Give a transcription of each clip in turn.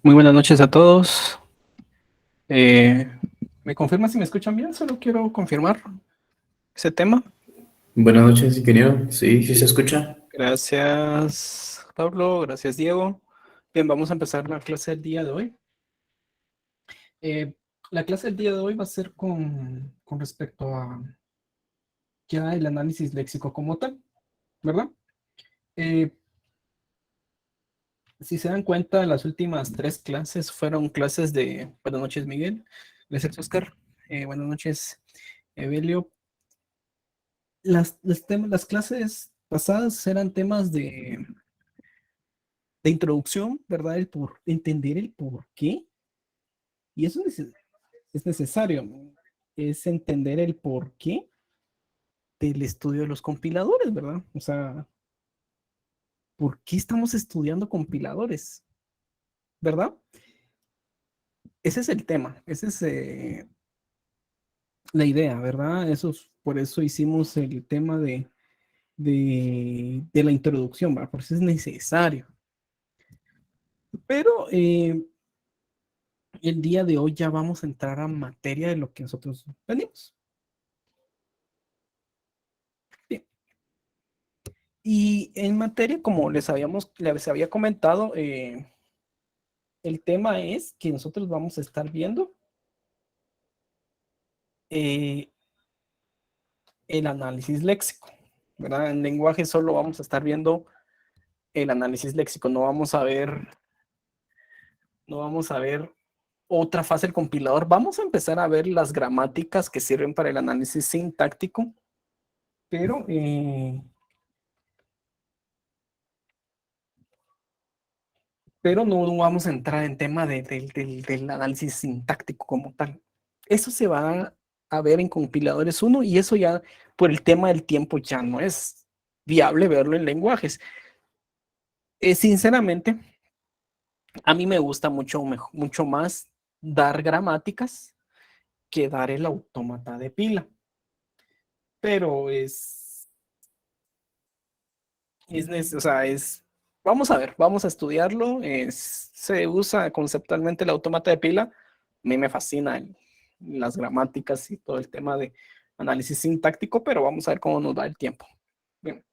Muy buenas noches a todos. Eh, ¿Me confirma si me escuchan bien? Solo quiero confirmar ese tema. Buenas noches, ingeniero. Sí, sí se escucha. Gracias, Pablo. Gracias, Diego. Bien, vamos a empezar la clase del día de hoy. Eh, la clase del día de hoy va a ser con respecto a ya el análisis léxico como tal, ¿verdad? Eh, si se dan cuenta, las últimas tres clases fueron clases de buenas noches, Miguel. Gracias, Oscar. Buenas noches, Evelio. Las clases pasadas eran temas de introducción, ¿verdad? Entender el por qué. Y eso es necesario, ¿no? Es entender el por qué del estudio de los compiladores, ¿verdad? O sea, ¿por qué estamos estudiando compiladores? ¿Verdad? Ese es el tema, esa es la idea, ¿verdad? Por eso hicimos el tema de la introducción, ¿verdad? Por eso es necesario. Pero el día de hoy ya vamos a entrar a materia de lo que nosotros venimos. Bien. Y en materia, como les había comentado, el tema es que nosotros vamos a estar viendo eh, el análisis léxico, ¿verdad? En lenguaje solo vamos a estar viendo el análisis léxico, no vamos a ver otra fase del compilador. Vamos a empezar a ver las gramáticas que sirven para el análisis sintáctico, pero no vamos a entrar en tema del análisis sintáctico como tal. Eso se va a ver en compiladores uno y eso ya por el tema del tiempo ya no es viable verlo en lenguajes. Sinceramente, a mí me gusta mucho más dar gramáticas que dar el autómata de pila, pero o sea, vamos a ver, vamos a estudiarlo. Se usa conceptualmente el autómata de pila. A mí me fascina las gramáticas y todo el tema de análisis sintáctico, pero vamos a ver cómo nos da el tiempo. Bien.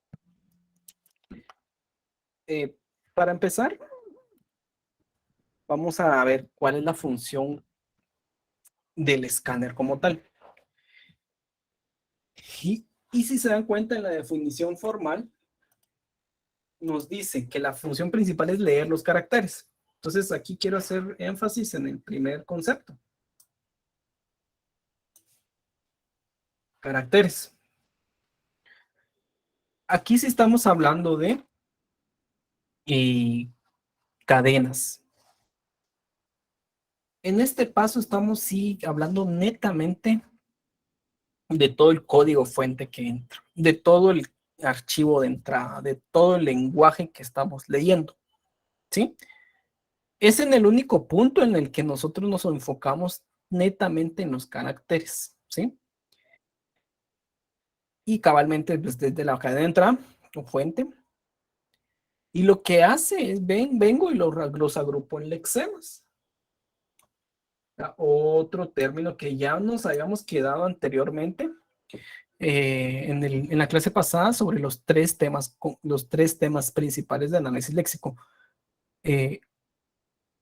Eh, para empezar, vamos a ver cuál es la función del escáner como tal. Y si se dan cuenta en la definición formal, nos dice que la función principal es leer los caracteres. Entonces aquí quiero hacer énfasis en el primer concepto. Caracteres. Aquí sí estamos hablando de eh, cadenas. En este paso estamos sí hablando netamente de todo el código fuente que entra, de todo el archivo de entrada, de todo el lenguaje que estamos leyendo, ¿sí? Es en el único punto en el que nosotros nos enfocamos netamente en los caracteres, ¿sí? Y cabalmente pues, desde la cadena de entrada o fuente. Y lo que hace es, vengo y los agrupo en lexemas. Otro término que ya nos habíamos quedado anteriormente en la clase pasada sobre los tres temas principales de análisis léxico. Eh,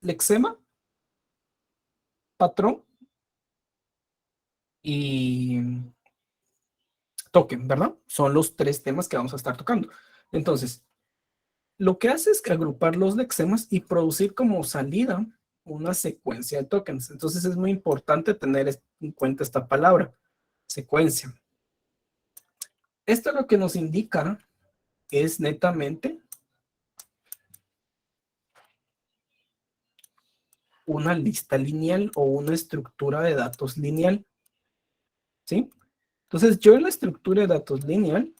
lexema, patrón y token, ¿verdad? Son los tres temas que vamos a estar tocando. Entonces, lo que hace es que agrupar los lexemas y producir como salida una secuencia de tokens. Entonces es muy importante tener en cuenta esta palabra, secuencia. Esto lo que nos indica es netamente una lista lineal o una estructura de datos lineal, ¿sí? Entonces yo en la estructura de datos lineal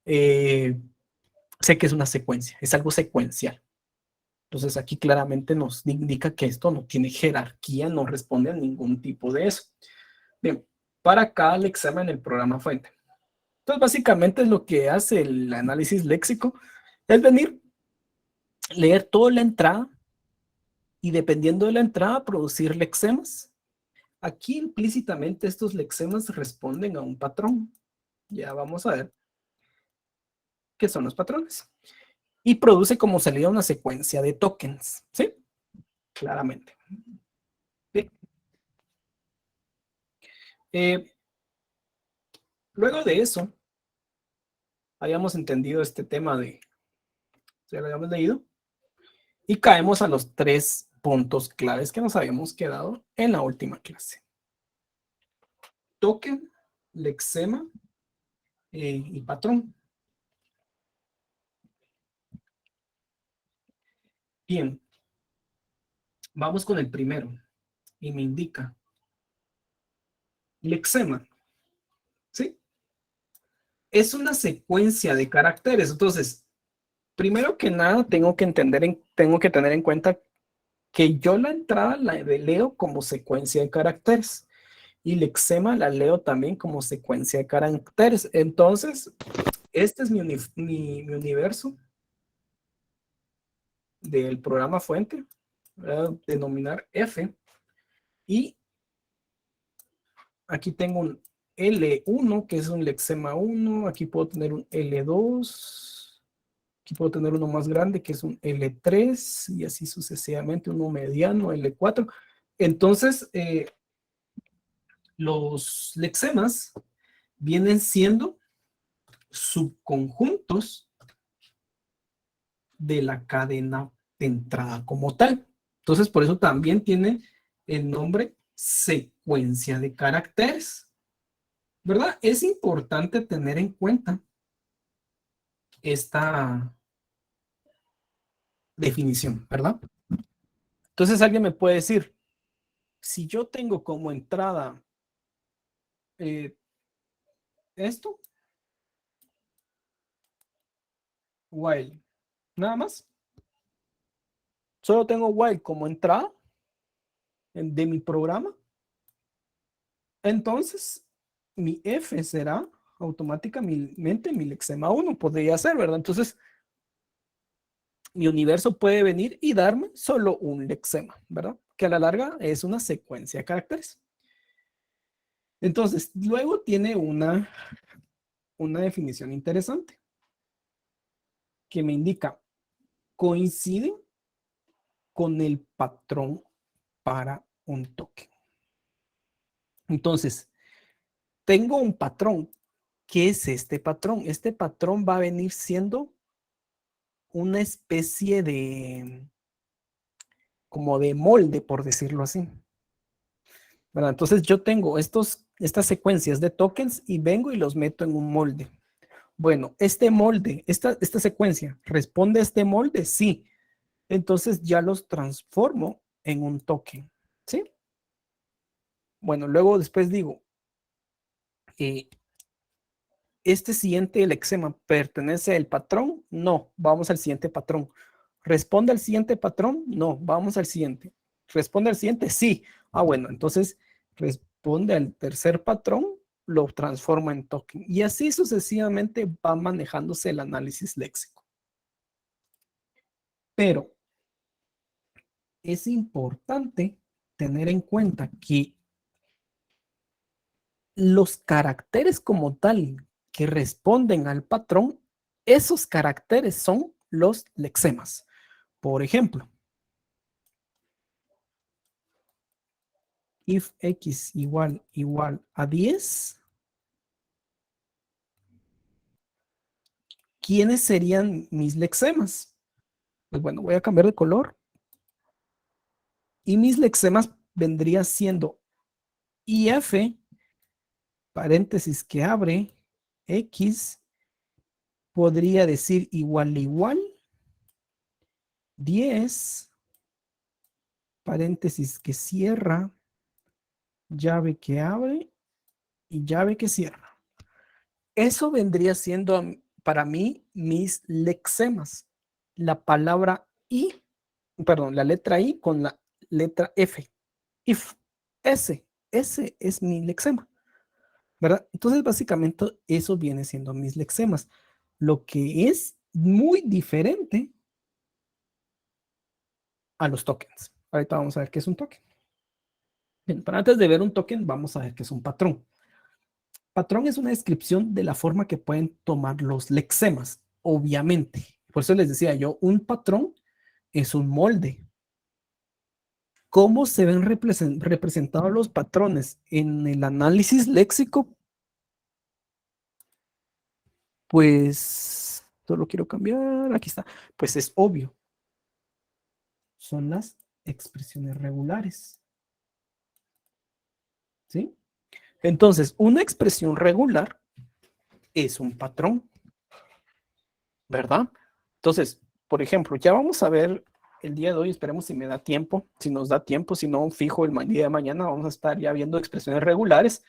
eh, sé que es una secuencia, es algo secuencial. Entonces aquí claramente nos indica que esto no tiene jerarquía, no responde a ningún tipo de eso. Bien, para cada lexema en el programa fuente. Entonces básicamente lo que hace el análisis léxico es venir, leer toda la entrada y dependiendo de la entrada, producir lexemas. Aquí implícitamente estos lexemas responden a un patrón. Ya vamos a ver qué son los patrones. Y produce como salida una secuencia de tokens, ¿sí? Claramente. ¿Sí? Luego de eso, habíamos entendido este tema de, ya lo habíamos leído, y caemos a los 3 puntos claves que nos habíamos quedado en la última clase. Token, lexema y patrón. Bien, vamos con el primero y me indica lexema, ¿sí? Es una secuencia de caracteres. Entonces, primero que nada, tengo que tener en cuenta que yo la entrada la leo como secuencia de caracteres y lexema la leo también como secuencia de caracteres. Entonces, este es mi universo del programa fuente, voy a denominar F, y aquí tengo un L1, que es un lexema 1, aquí puedo tener un L2, aquí puedo tener uno más grande, que es un L3, y así sucesivamente, uno mediano, L4. Entonces, los lexemas vienen siendo subconjuntos de la cadena de entrada como tal. Entonces, por eso también tiene el nombre secuencia de caracteres, ¿verdad? Es importante tener en cuenta esta definición, ¿verdad? Entonces, alguien me puede decir, si yo tengo como entrada esto, while, nada más, solo tengo while como entrada de mi programa, entonces mi F será automáticamente mi lexema 1, podría ser, ¿verdad? Entonces, mi universo puede venir y darme solo un lexema, ¿verdad? Que a la larga es una secuencia de caracteres. Entonces, luego tiene una definición interesante que me indica, coincide con el patrón para un token. Entonces, tengo un patrón. ¿Qué es este patrón? Este patrón va a venir siendo una especie de, como de molde, por decirlo así. ¿Verdad? Entonces yo tengo estas secuencias de tokens y vengo y los meto en un molde. Bueno, este molde, esta secuencia, ¿responde a este molde? Sí. Entonces ya los transformo en un token. ¿Sí? Bueno, luego después digo, eh, ¿este siguiente lexema pertenece al patrón? No, vamos al siguiente patrón. ¿Responde al siguiente patrón? No, vamos al siguiente. ¿Responde al siguiente? Sí. Ah, bueno, entonces responde al tercer patrón, lo transforma en token. Y así sucesivamente va manejándose el análisis léxico. Pero es importante tener en cuenta que los caracteres como tal que responden al patrón, esos caracteres son los lexemas. Por ejemplo, if x igual a 10, ¿quiénes serían mis lexemas? Pues bueno, voy a cambiar de color y mis lexemas vendría siendo if, paréntesis que abre, x, podría decir igual, 10, paréntesis que cierra, llave que abre y llave que cierra. Eso vendría siendo para mí mis lexemas. La palabra I, perdón, la letra I con la letra F. If, ese es mi lexema, ¿verdad? Entonces, básicamente, eso viene siendo mis lexemas. Lo que es muy diferente a los tokens. Ahorita vamos a ver qué es un token. Bien, pero antes de ver un token, vamos a ver qué es un patrón. Patrón es una descripción de la forma que pueden tomar los lexemas, obviamente. Por eso les decía yo, un patrón es un molde. ¿Cómo se ven representados los patrones en el análisis léxico? Pues solo quiero cambiar, aquí está. Pues es obvio, son las expresiones regulares. ¿Sí? Entonces, una expresión regular es un patrón, ¿verdad? Entonces, por ejemplo, ya vamos a ver el día de hoy, esperemos si me da tiempo, si nos da tiempo, si no, fijo el día de mañana vamos a estar ya viendo expresiones regulares.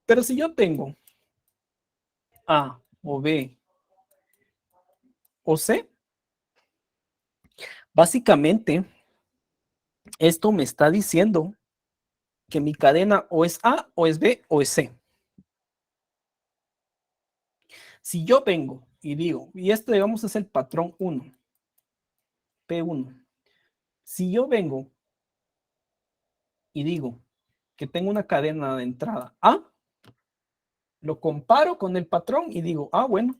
Pero si yo tengo A o B o C, básicamente esto me está diciendo que mi cadena o es A o es B o es C. Si yo vengo y digo, y esto digamos es el patrón 1, P1. Si yo vengo y digo que tengo una cadena de entrada A, lo comparo con el patrón y digo, ah, bueno,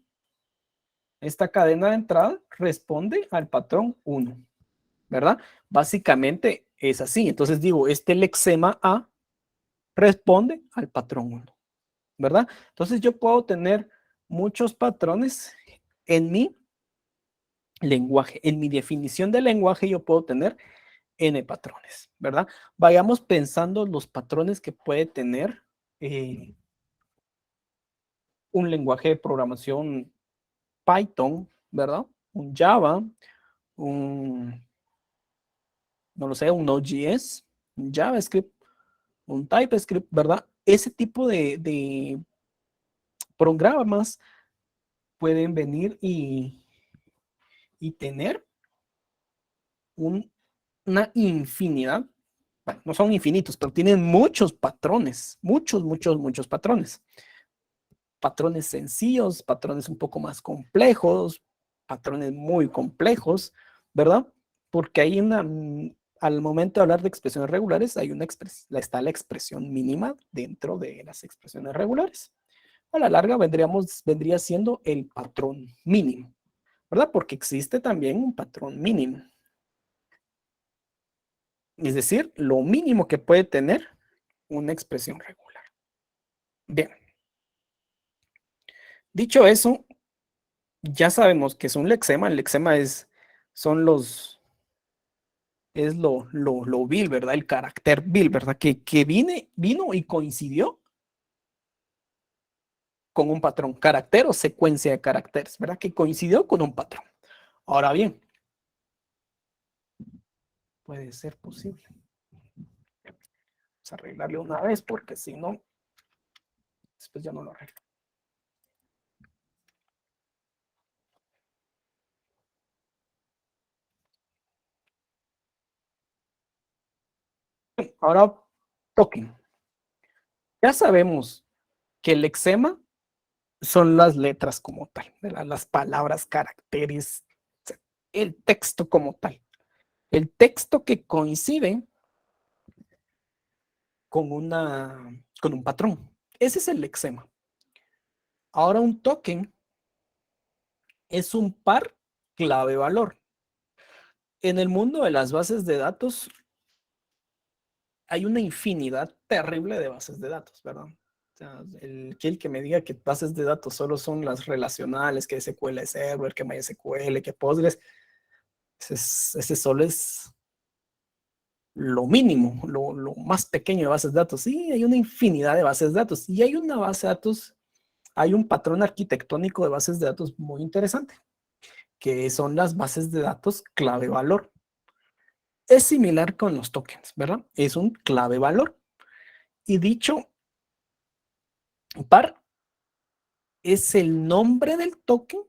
esta cadena de entrada responde al patrón 1, ¿verdad? Básicamente es así. Entonces digo, este lexema A responde al patrón 1, ¿verdad? Entonces yo puedo tener muchos patrones en mi lenguaje. En mi definición de lenguaje yo puedo tener N patrones, ¿verdad? Vayamos pensando los patrones que puede tener un lenguaje de programación Python, ¿verdad? Un Java, un, no lo sé, un Node.js, un JavaScript, un TypeScript, ¿verdad? Ese tipo de programas pueden venir y tener una infinidad, bueno, no son infinitos, pero tienen muchos patrones, muchos patrones. Patrones sencillos, patrones un poco más complejos, patrones muy complejos, ¿verdad? Porque hay al momento de hablar de expresiones regulares, está la expresión mínima dentro de las expresiones regulares. A la larga vendría siendo el patrón mínimo, ¿verdad? Porque existe también un patrón mínimo. Es decir, lo mínimo que puede tener una expresión regular. Bien, dicho eso, ya sabemos que es un lexema. El lexema son es lo vil, ¿verdad? El carácter vil, ¿verdad? Que vino y coincidió con un patrón, carácter o secuencia de caracteres, ¿verdad? Que coincidió con un patrón. Ahora bien, puede ser posible. Vamos a arreglarle una vez porque si no, después ya no lo arreglo. Ahora, token. Ya sabemos que el lexema son las letras como tal, ¿verdad? Las palabras, caracteres, el texto como tal. El texto que coincide con un patrón. Ese es el lexema. Ahora un token es un par clave-valor. En el mundo de las bases de datos hay una infinidad terrible de bases de datos, ¿verdad? O sea, el que me diga que bases de datos solo son las relacionales, que SQL Server, que MySQL, que Postgres, ese solo es lo mínimo, lo más pequeño de bases de datos. Sí, hay una infinidad de bases de datos y hay una base de datos, hay un patrón arquitectónico de bases de datos muy interesante, que son las bases de datos clave-valor. Es similar con los tokens, ¿verdad? Es un clave-valor. Y dicho par es el nombre del token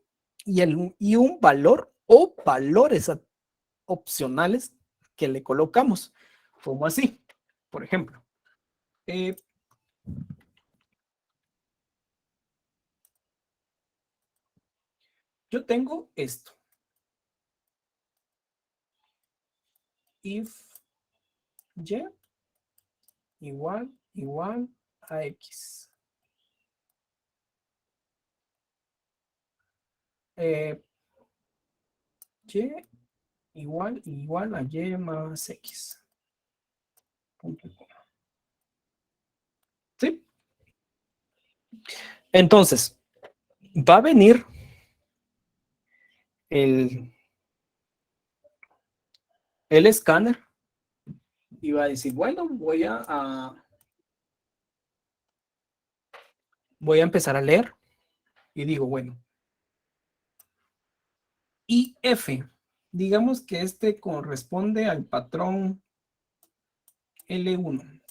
y un valor o valores opcionales que le colocamos, como así. Por ejemplo, eh, yo tengo esto. if y igual a x. Y igual a y más x. Punto. ¿Sí? Entonces, va a venir el escáner y va a decir, bueno, voy a empezar a leer y digo, bueno, IF, digamos que este corresponde al patrón L1.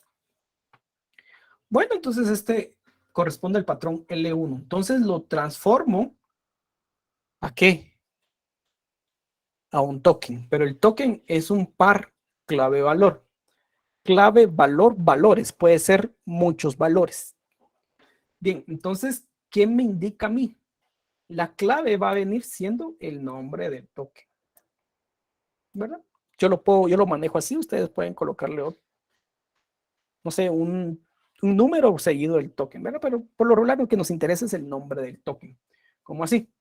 Bueno, entonces este corresponde al patrón L1. Entonces lo transformo ¿a qué? A un token, pero el token es un par clave-valor. Clave-valor, valores, puede ser muchos valores. Bien, entonces, ¿qué me indica a mí? La clave va a venir siendo el nombre del token, ¿verdad? Yo lo manejo así, ustedes pueden colocarle otro, no sé, un número seguido del token, ¿verdad? Pero por lo regular lo que nos interesa es el nombre del token. ¿Cómo así?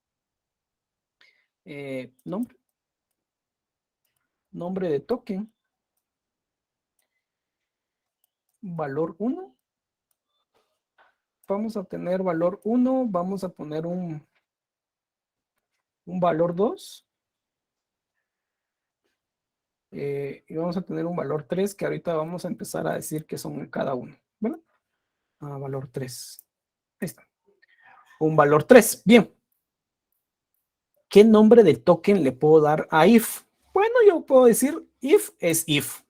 Nombre de token, valor 1. Vamos a tener valor 1, vamos a poner un valor 2. Y vamos a tener un valor 3 que ahorita vamos a empezar a decir que son cada uno, ¿verdad? Valor 3. Ahí está. Un valor 3. Bien. ¿Qué nombre de token le puedo dar a if? Bueno, yo puedo decir if es if.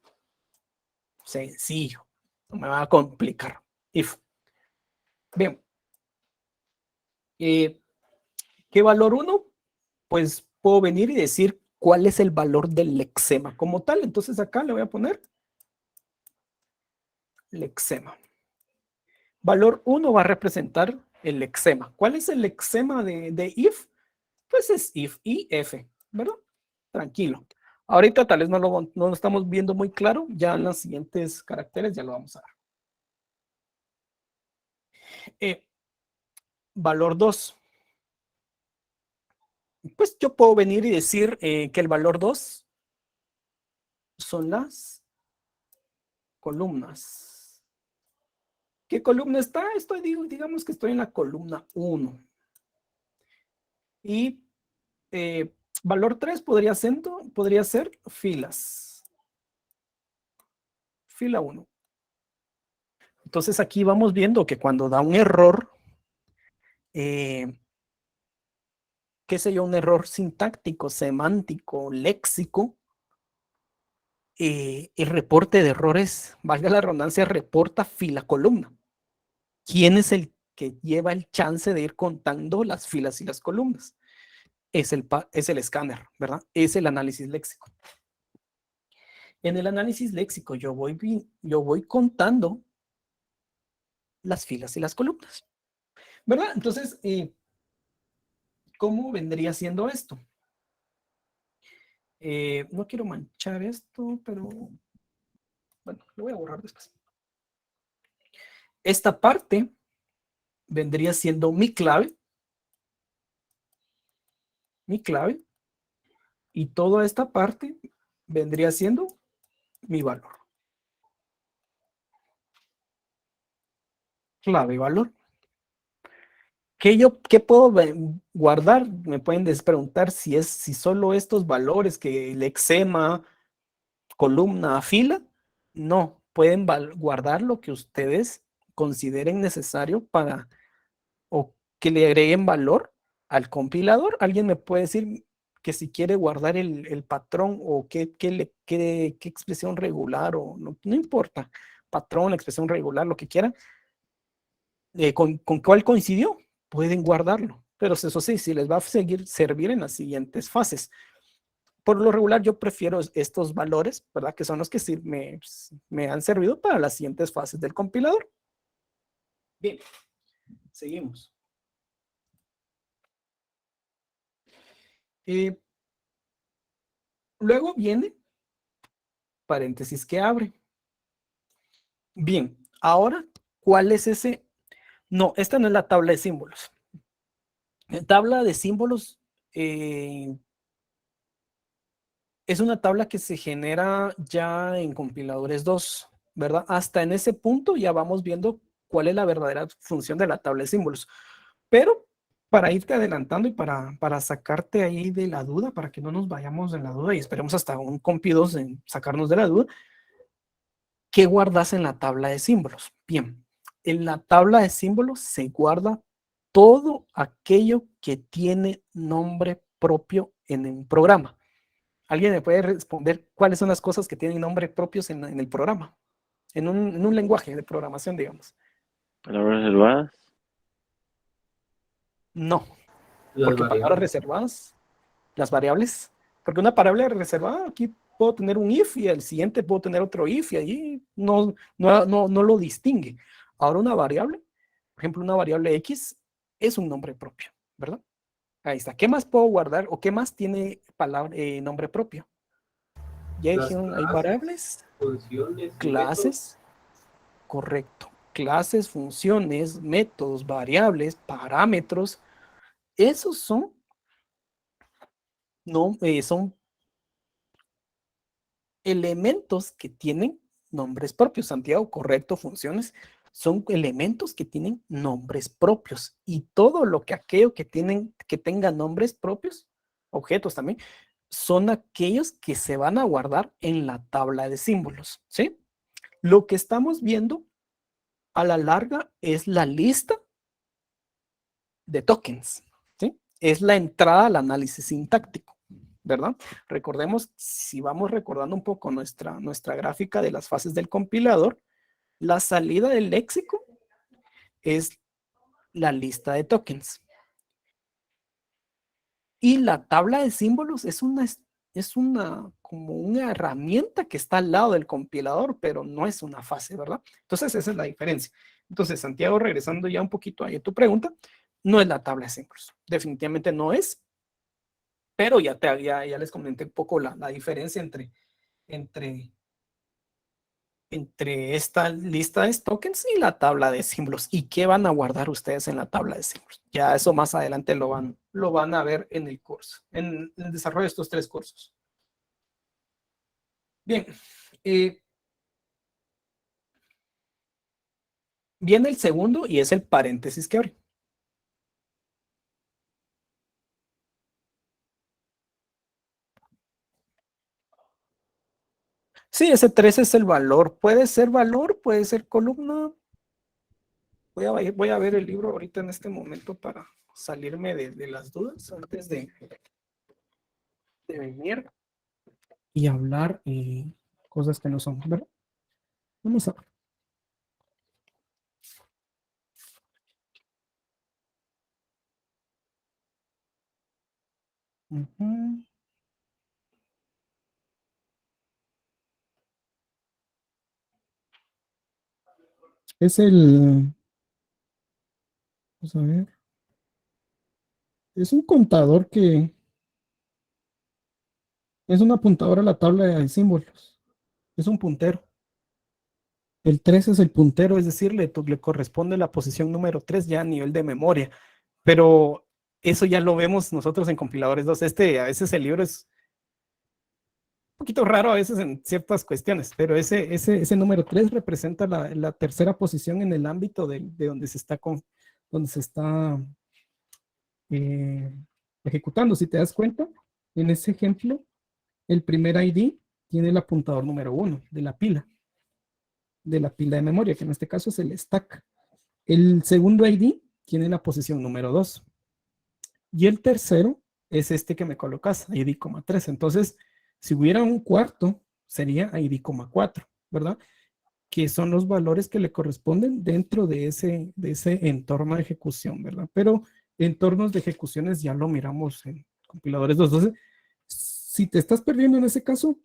Sencillo. No me va a complicar. If. Bien. ¿Qué valor 1? Pues puedo venir y decir cuál es el valor del lexema como tal. Entonces acá le voy a poner lexema. Valor 1 va a representar el lexema. ¿Cuál es el lexema de if? Pues es if y f, ¿verdad? Tranquilo. Ahorita tal vez no lo estamos viendo muy claro, ya en los siguientes caracteres ya lo vamos a dar. Valor 2. Pues yo puedo venir y decir que el valor 2 son las columnas. ¿Qué columna está? Digamos que estoy en la columna 1. Y valor 3 podría ser filas. Fila 1. Entonces aquí vamos viendo que cuando da un error, qué sé yo, un error sintáctico, semántico, léxico, el reporte de errores, valga la redundancia, reporta fila columna. ¿Quién es el que lleva el chance de ir contando las filas y las columnas? Es el escáner, ¿verdad? Es el análisis léxico. En el análisis léxico yo voy contando las filas y las columnas, ¿verdad? Entonces, ¿cómo vendría siendo esto? No quiero manchar esto, pero bueno, lo voy a borrar después. Esta parte vendría siendo mi clave, y toda esta parte vendría siendo mi valor. Clave y valor. ¿Qué puedo guardar? Me pueden preguntar si solo estos valores que el lexema, columna, fila. No, pueden guardar lo que ustedes consideren necesario o que le agreguen valor al compilador. Alguien me puede decir que si quiere guardar el patrón o qué expresión regular o no importa, patrón, la expresión regular, lo que quieran, con cuál coincidió, pueden guardarlo. Pero eso sí, si les va a servir en las siguientes fases. Por lo regular, yo prefiero estos valores, ¿verdad? Que son los que sí me han servido para las siguientes fases del compilador. Bien, seguimos. Luego viene paréntesis que abre. Bien, ahora, ¿cuál es ese? No, esta no es la tabla de símbolos. La tabla de símbolos es una tabla que se genera ya en compiladores 2, ¿verdad? Hasta en ese punto ya vamos viendo cuál es la verdadera función de la tabla de símbolos. Pero para irte adelantando y para sacarte ahí de la duda, para que no nos vayamos de la duda y esperemos hasta un compi 2 en sacarnos de la duda, ¿qué guardas en la tabla de símbolos? Bien, en la tabla de símbolos se guarda todo aquello que tiene nombre propio en un programa. ¿Alguien me puede responder cuáles son las cosas que tienen nombre propios en el programa? En un lenguaje de programación, digamos. Palabras reservadas. No, Las porque palabras variables. reservadas, las variables, porque una variable reservada, aquí puedo tener un if y el siguiente puedo tener otro if y allí no lo distingue. Ahora una variable, por ejemplo, una variable X es un nombre propio, ¿verdad? Ahí está. ¿Qué más puedo guardar o qué más tiene nombre propio? Ya dijeron, hay variables, Funciones, clases, correcto. Clases, funciones, métodos, variables, parámetros. Esos son, no, son elementos que tienen nombres propios. Santiago, correcto, funciones. Son elementos que tienen nombres propios. Y todo lo que aquello que tenga nombres propios, objetos también, son aquellos que se van a guardar en la tabla de símbolos, ¿sí? Lo que estamos viendo a la larga es la lista de tokens, ¿sí? Es la entrada al análisis sintáctico, ¿verdad? Recordemos, si vamos recordando un poco nuestra gráfica de las fases del compilador, la salida del léxico es la lista de tokens. Y la tabla de símbolos como una herramienta que está al lado del compilador, pero no es una fase, ¿verdad? Entonces, esa es la diferencia. Entonces, Santiago, regresando ya un poquito a tu pregunta, no es la tabla de símbolos. Definitivamente no es, pero ya les comenté un poco la diferencia entre, entre esta lista de tokens y la tabla de símbolos. ¿Y qué van a guardar ustedes en la tabla de símbolos? Ya eso más adelante lo van a ver en el curso, en el desarrollo de estos 3 cursos. Bien, viene el segundo y es el paréntesis que abre. Sí, ese 3 es el valor. Puede ser valor, puede ser columna. Voy a ver el libro ahorita en este momento para salirme de las dudas antes de venir y hablar cosas que no son, ¿verdad? Vamos a ver. Es vamos a ver, es un contador que es un apuntador a la tabla de símbolos. Es un puntero. El 3 es el puntero, es decir, le corresponde la posición número 3 ya a nivel de memoria. Pero eso ya lo vemos nosotros en compiladores 2. A veces el libro es un poquito raro a veces en ciertas cuestiones, pero ese número 3 representa la tercera posición en el ámbito de donde donde se está ejecutando. Si te das cuenta, en ese ejemplo, el primer ID tiene el apuntador número 1 de la pila de memoria, que en este caso es el stack. El segundo ID tiene la posición número 2. Y el tercero es este que me colocas, ID, 3. Entonces, si hubiera un cuarto, sería ID, 4, ¿verdad? Que son los valores que le corresponden dentro de ese entorno de ejecución, ¿verdad? Pero entornos de ejecuciones ya lo miramos en compiladores 2. Entonces, si te estás perdiendo en ese caso,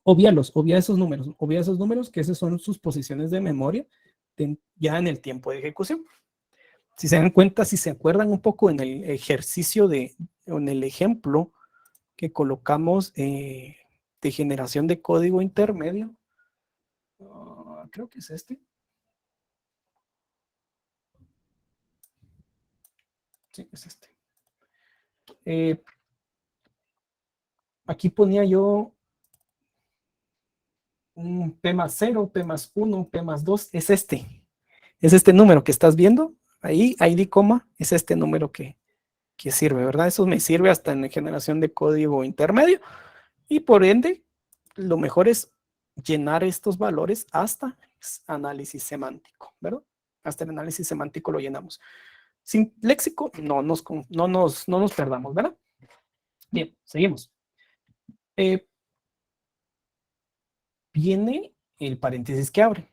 obvia esos números que esas son sus posiciones de memoria ya en el tiempo de ejecución. Si se dan cuenta, si se acuerdan un poco en el ejercicio en el ejemplo que colocamos de generación de código intermedio. Creo que es este. Sí, es este. Aquí ponía yo un P más 0, P más 1, P más 2. Es este. Es este número que estás viendo. Ahí, ID, es este número que sirve, ¿verdad? Eso me sirve hasta en generación de código intermedio. Y por ende, lo mejor es llenar estos valores hasta análisis semántico, ¿verdad? Hasta el análisis semántico lo llenamos. Sin léxico, no nos perdamos, ¿verdad? Bien, seguimos. Viene el paréntesis que abre.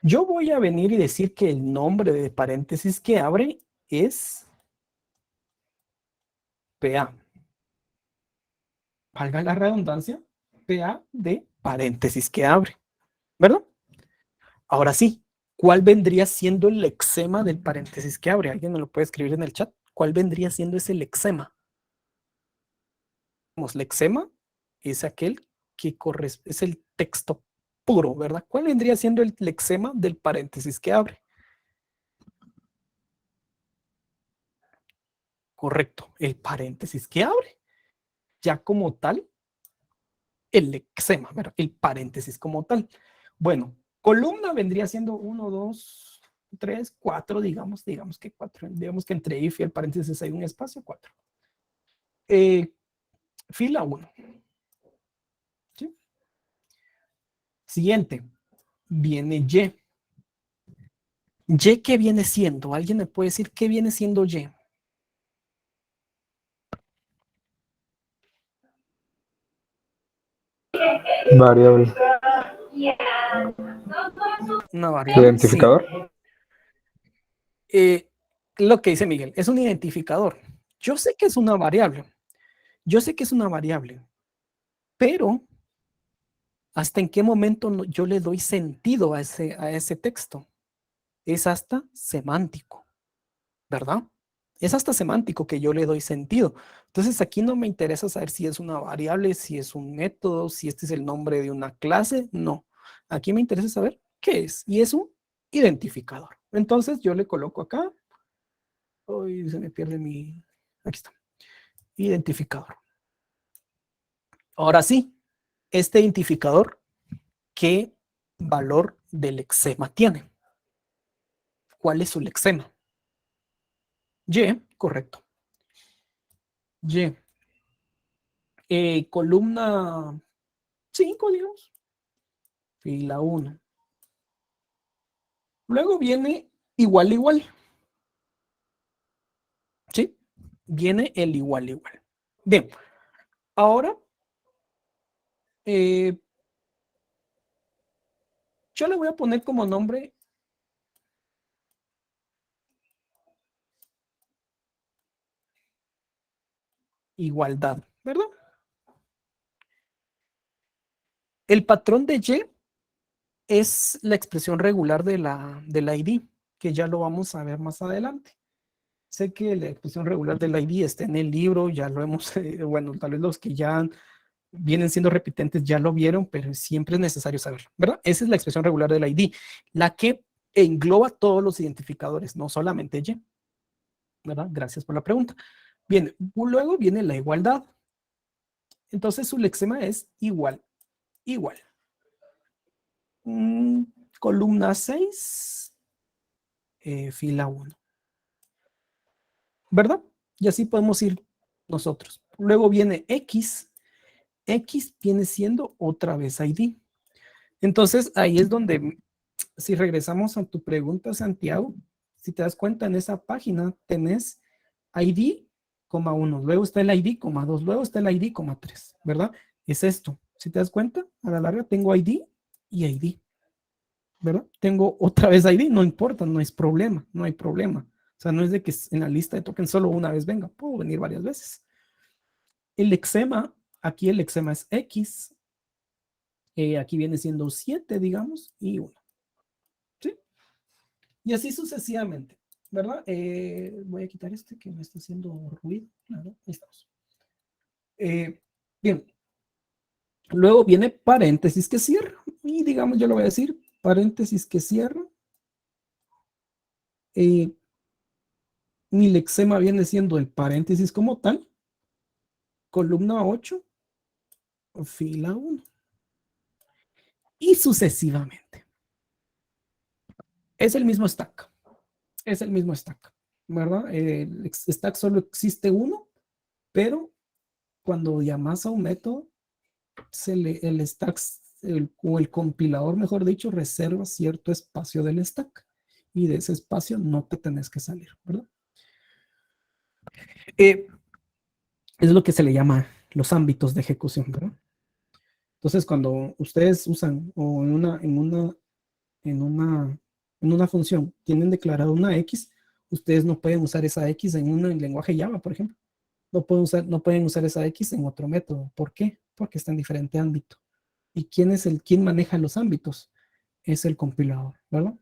Yo voy a venir y decir que el nombre de paréntesis que abre es PA. Valga la redundancia, PA de paréntesis que abre, ¿verdad? Ahora sí, ¿cuál vendría siendo el lexema del paréntesis que abre? ¿Alguien me lo puede escribir en el chat? ¿Cuál vendría siendo ese lexema? Lexema es aquel que es el texto puro, ¿verdad? ¿Cuál vendría siendo el lexema del paréntesis que abre? Correcto, el paréntesis que abre. Ya como tal, el lexema, ¿verdad? El paréntesis como tal. Bueno, columna vendría siendo 1, 2, 3, 4, digamos que 4. Digamos que entre if y el paréntesis hay un espacio, 4. Fila 1. ¿Sí? Siguiente, viene Y. ¿Y qué viene siendo? ¿Alguien me puede decir qué viene siendo Y? Variable. Una variable. Identificador. Sí. Lo que dice Miguel, es un identificador. Yo sé que es una variable. Pero ¿hasta en qué momento yo le doy sentido a ese texto? Es hasta semántico, ¿verdad? Es hasta semántico que yo le doy sentido. Entonces aquí no me interesa saber si es una variable, si es un método, si este es el nombre de una clase. No. Aquí me interesa saber qué es. Y es un identificador. Entonces yo le coloco acá. Uy, se me pierde mi... Aquí está. Identificador. Ahora sí, este identificador, ¿qué valor del lexema tiene? ¿Cuál es su lexema? Y, correcto. Y. Columna 5, digamos. Fila 1. Luego viene igual, igual. ¿Sí? Viene el igual, igual. Bien. Ahora, yo le voy a poner como nombre igualdad, ¿verdad? El patrón de Y es la expresión regular de la ID, que ya lo vamos a ver más adelante. Sé que la expresión regular del ID está en el libro, ya lo hemos, bueno, tal vez los que ya vienen siendo repitentes ya lo vieron, pero siempre es necesario saberlo, ¿verdad? Esa es la expresión regular del ID, la que engloba todos los identificadores, no solamente Y, ¿verdad? Gracias por la pregunta. Bien, luego viene la igualdad. Entonces su lexema es igual, igual. Columna 6, fila 1, ¿verdad? Y así podemos ir nosotros. Luego viene X. X viene siendo otra vez ID. Entonces ahí es donde, si regresamos a tu pregunta, Santiago, si te das cuenta en esa página tenés ID, 1, luego está el ID, 2, luego está el ID, 3, ¿verdad? Es esto. Si te das cuenta, a la larga tengo ID y ID, ¿verdad? Tengo otra vez ID, no importa, no es problema, no hay problema. O sea, no es de que en la lista de tokens solo una vez venga, puedo venir varias veces. El lexema, aquí el lexema es X, aquí viene siendo 7, digamos, y 1. ¿Sí? Y así sucesivamente, ¿verdad? Voy a quitar este que me está haciendo ruido. Claro, ahí estamos. Bien, Luego viene paréntesis que cierra. Y digamos, yo lo voy a decir, paréntesis que cierra. Mi lexema viene siendo el paréntesis como tal. Columna 8, fila 1. Y sucesivamente. Es el mismo stack. Es el mismo stack, ¿verdad? El stack solo existe uno, pero cuando llamas a un método, el stack, o el compilador, mejor dicho, reserva cierto espacio del stack. Y de ese espacio no te tenés que salir, ¿verdad? Es lo que se le llama los ámbitos de ejecución, ¿verdad? Entonces, cuando ustedes usan o en una función tienen declarado una X, ustedes no pueden usar esa X en un lenguaje Java, por ejemplo. No pueden usar esa X en otro método. ¿Por qué? Porque está en diferente ámbito. ¿Y quién maneja los ámbitos? Es el compilador, ¿verdad?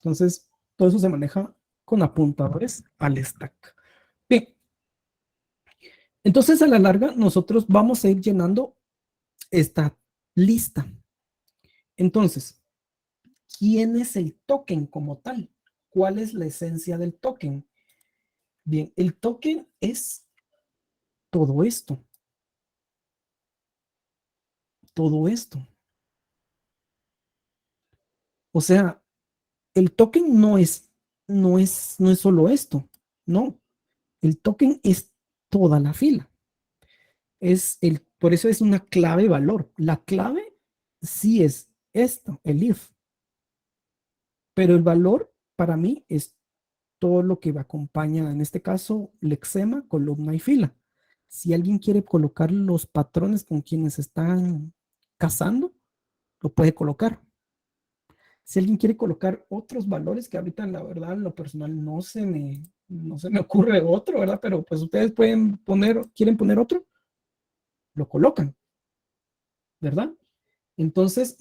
Entonces, todo eso se maneja con apuntadores al stack. Bien. Entonces, a la larga, nosotros vamos a ir llenando esta lista. Entonces, ¿quién es el token como tal? ¿Cuál es la esencia del token? Bien, el token es todo esto. Todo esto. O sea, el token no es solo esto. No. El token es toda la fila. Por eso es una clave valor. La clave sí es esto, el if. Pero el valor para mí es todo lo que acompaña, en este caso, lexema, columna y fila. Si alguien quiere colocar los patrones con quienes están casando, lo puede colocar. Si alguien quiere colocar otros valores, que ahorita la verdad, en lo personal no se me ocurre otro, ¿verdad? Pero pues ustedes quieren poner otro, lo colocan, ¿verdad? Entonces,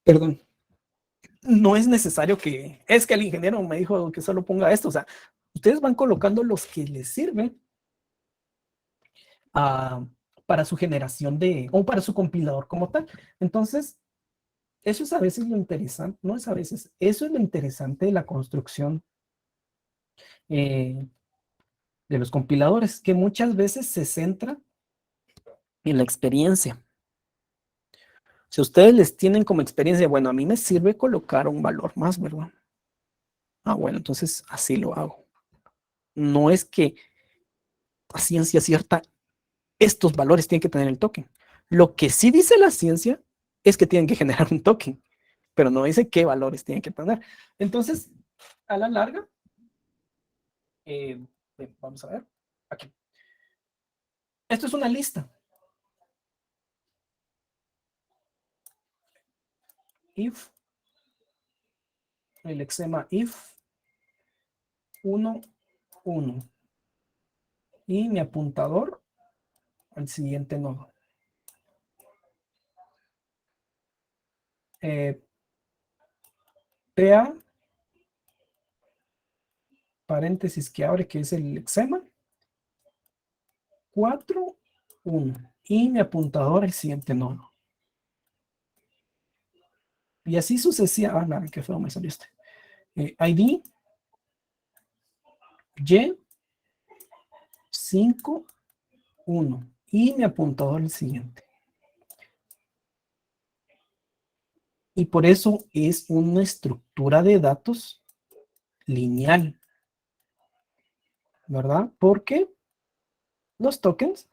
perdón, no es necesario es que el ingeniero me dijo que solo ponga esto, o sea, ustedes van colocando los que les sirven para su generación o para su compilador como tal. Entonces, eso es a veces lo interesante, no es a veces, eso es lo interesante de la construcción eh, de los compiladores, que muchas veces se centra en la experiencia. Si ustedes les tienen como experiencia, bueno, a mí me sirve colocar un valor más, ¿verdad? Ah, bueno, entonces así lo hago. No es que a ciencia cierta estos valores tienen que tener el token. Lo que sí dice la ciencia es que tienen que generar un token, pero no dice qué valores tienen que tener. Entonces, a la larga, vamos a ver, aquí. Esto es una lista. If, el lexema if 1, 1. Y mi apuntador al siguiente nodo. PA, paréntesis que abre, que es el lexema, 4, 1. Y mi apuntador al siguiente nodo. Y así sucesivamente. Ah, no, qué feo me salió este. ID, Y, 5, 1. Y mi apuntador al siguiente. Y por eso es una estructura de datos lineal, ¿verdad? Porque los tokens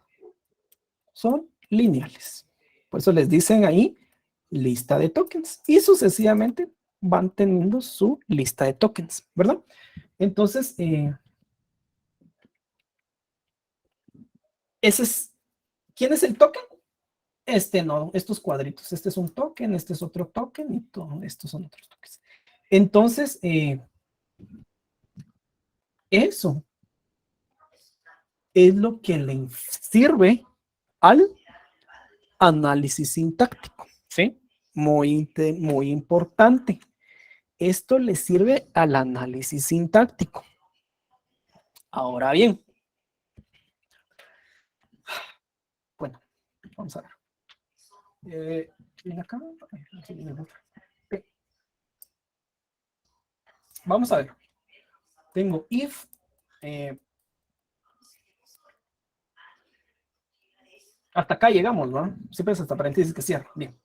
son lineales. Por eso les dicen ahí lista de tokens. Y sucesivamente van teniendo su lista de tokens, ¿verdad? Entonces, ¿quién es el token? No, estos cuadritos. Este es un token, este es otro token y todos estos son otros tokens. Entonces, eso es lo que le sirve al análisis sintáctico, ¿sí? Muy importante. Esto le sirve al análisis sintáctico. Ahora bien, vamos a ver. ¿Viene acá? Aquí viene el otro. Ok. Vamos a ver. Tengo if. Hasta acá llegamos, ¿no? Siempre es hasta paréntesis que cierra. Bien.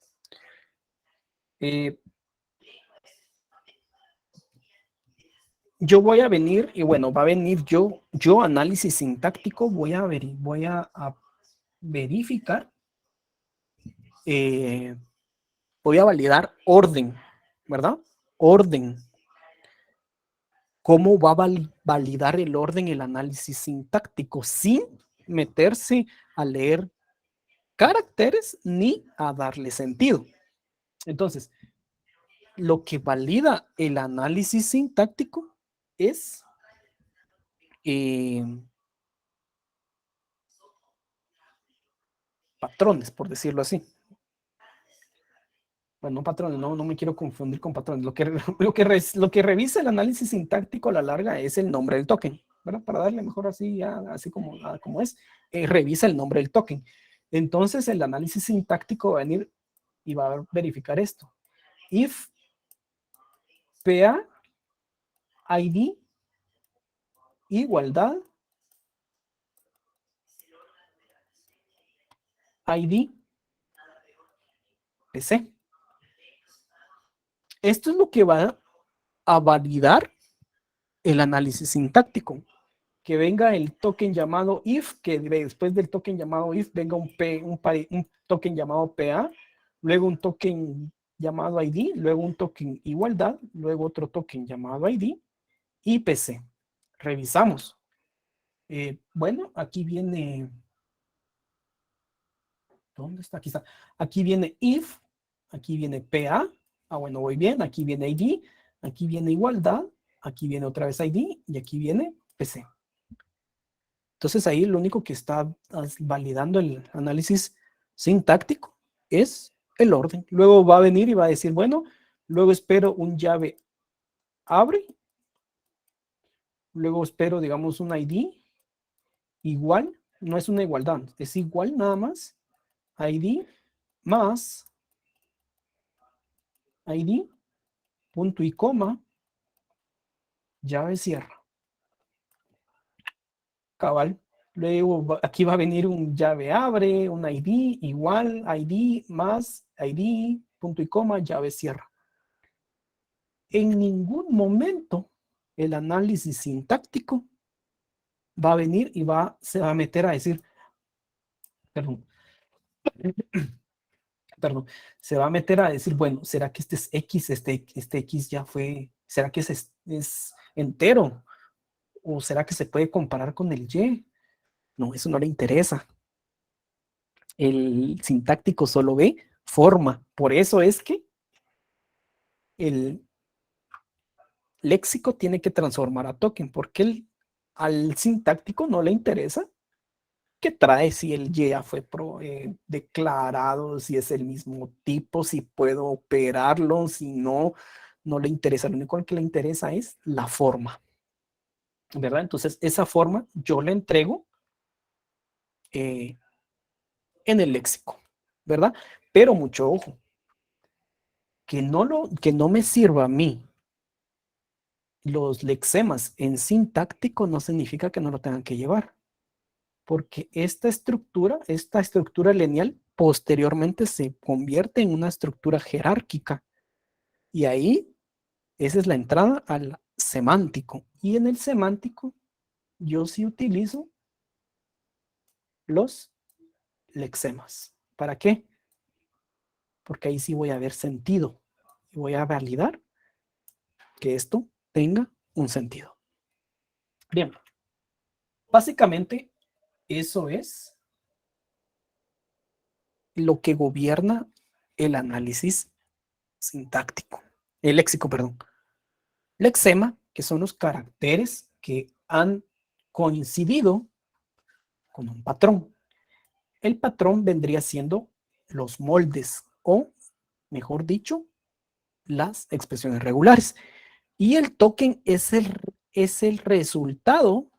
Yo voy a venir, y bueno, va a venir yo análisis sintáctico, voy a verificar, voy a validar orden, ¿verdad? Orden. ¿Cómo va a validar el orden el análisis sintáctico sin meterse a leer caracteres ni a darle sentido? Entonces, lo que valida el análisis sintáctico es patrones, por decirlo así. Bueno, patrones, no me quiero confundir con patrones. Lo que revisa el análisis sintáctico a la larga es el nombre del token, ¿verdad? Para darle mejor así, así como es, revisa el nombre del token. Entonces, el análisis sintáctico va a venir y va a verificar esto. If PA ID igualdad ID PC. Esto es lo que va a validar el análisis sintáctico. Que venga el token llamado if, que después del token llamado if venga un token llamado PA, luego un token llamado ID, luego un token igualdad, luego otro token llamado ID y PC. Revisamos. Bueno, aquí viene... ¿Dónde está? Aquí está. Aquí viene if, aquí viene PA. Bueno, voy bien. Aquí viene ID, aquí viene igualdad, aquí viene otra vez ID y aquí viene PC. Entonces ahí lo único que está validando el análisis sintáctico es el orden. Luego va a venir y va a decir, bueno, luego espero un llave abre, luego espero, digamos, un ID igual, no es una igualdad, es igual nada más, ID más ID, punto y coma, llave cierra. Cabal. Luego aquí va a venir un llave abre, un ID igual, ID más ID, punto y coma, llave cierra. En ningún momento el análisis sintáctico va a venir y se va a meter a decir, perdón, se va a meter a decir, bueno, ¿será que este es X, este X ya fue, será que es entero? ¿O será que se puede comparar con el Y? No, eso no le interesa. El sintáctico solo ve forma. Por eso es que el léxico tiene que transformar a token, porque al sintáctico no le interesa qué trae, si el Y ya fue declarado, si es el mismo tipo, si puedo operarlo, si no, no le interesa. Lo único que le interesa es la forma, ¿verdad? Entonces, esa forma yo la entrego en el léxico, ¿verdad? Pero mucho ojo, que no me sirva a mí los lexemas en sintáctico no significa que no lo tengan que llevar, porque esta estructura lineal posteriormente se convierte en una estructura jerárquica y ahí esa es la entrada al semántico, y en el semántico yo sí utilizo los lexemas. ¿Para qué? Porque ahí sí voy a ver sentido y voy a validar que esto tenga un sentido. Bien, básicamente eso es lo que gobierna el análisis sintáctico, el léxico, perdón. Lexema, que son los caracteres que han coincidido con un patrón. El patrón vendría siendo los moldes o, mejor dicho, las expresiones regulares. Y el token es el resultado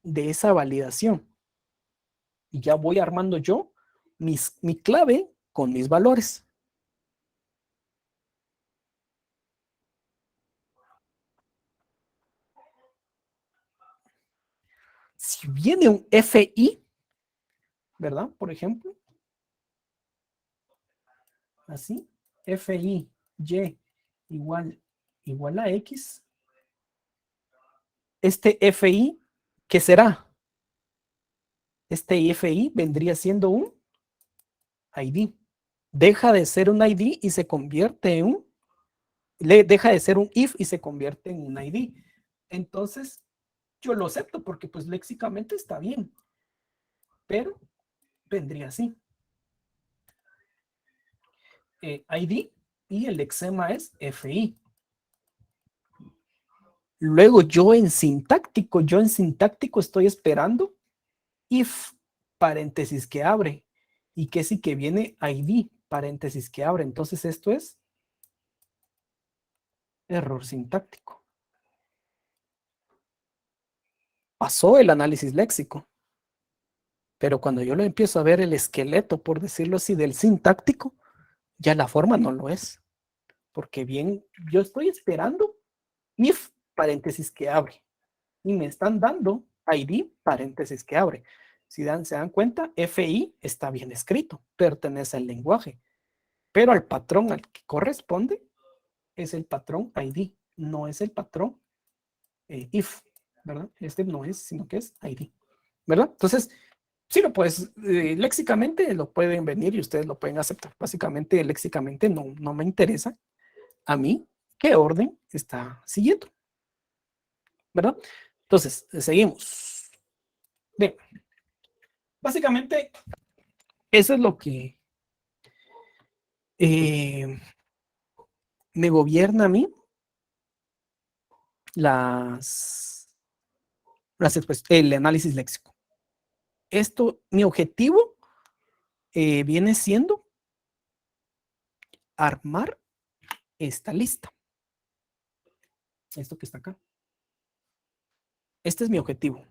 de esa validación. Y ya voy armando yo mi clave con mis valores. Si viene un FI, ¿verdad? Por ejemplo, así, FI, Y igual a X. Este FI, ¿qué será? Este FI vendría siendo un ID. Deja de ser un ID y se convierte en deja de ser un if y se convierte en un ID. Entonces, yo lo acepto porque pues léxicamente está bien, pero vendría así. ID y el lexema es FI. Luego yo en sintáctico estoy esperando if, paréntesis que abre, y que sí que viene ID, paréntesis que abre. Entonces esto es error sintáctico. Pasó el análisis léxico, pero cuando yo lo empiezo a ver el esqueleto, por decirlo así, del sintáctico, ya la forma no lo es, porque bien, yo estoy esperando if, paréntesis que abre, y me están dando ID, paréntesis que abre. Si se dan cuenta, FI está bien escrito, pertenece al lenguaje, pero al patrón al que corresponde es el patrón ID, no es el patrón if, ¿verdad? Este no es, sino que es ID, ¿verdad? Entonces, sí lo puedes, léxicamente lo pueden venir y ustedes lo pueden aceptar. Básicamente, léxicamente no me interesa a mí qué orden está siguiendo, ¿verdad? Entonces, seguimos. Bien, básicamente, eso es lo que me gobierna a mí el análisis léxico. Esto, mi objetivo viene siendo armar esta lista. Esto que está acá. Este es mi objetivo.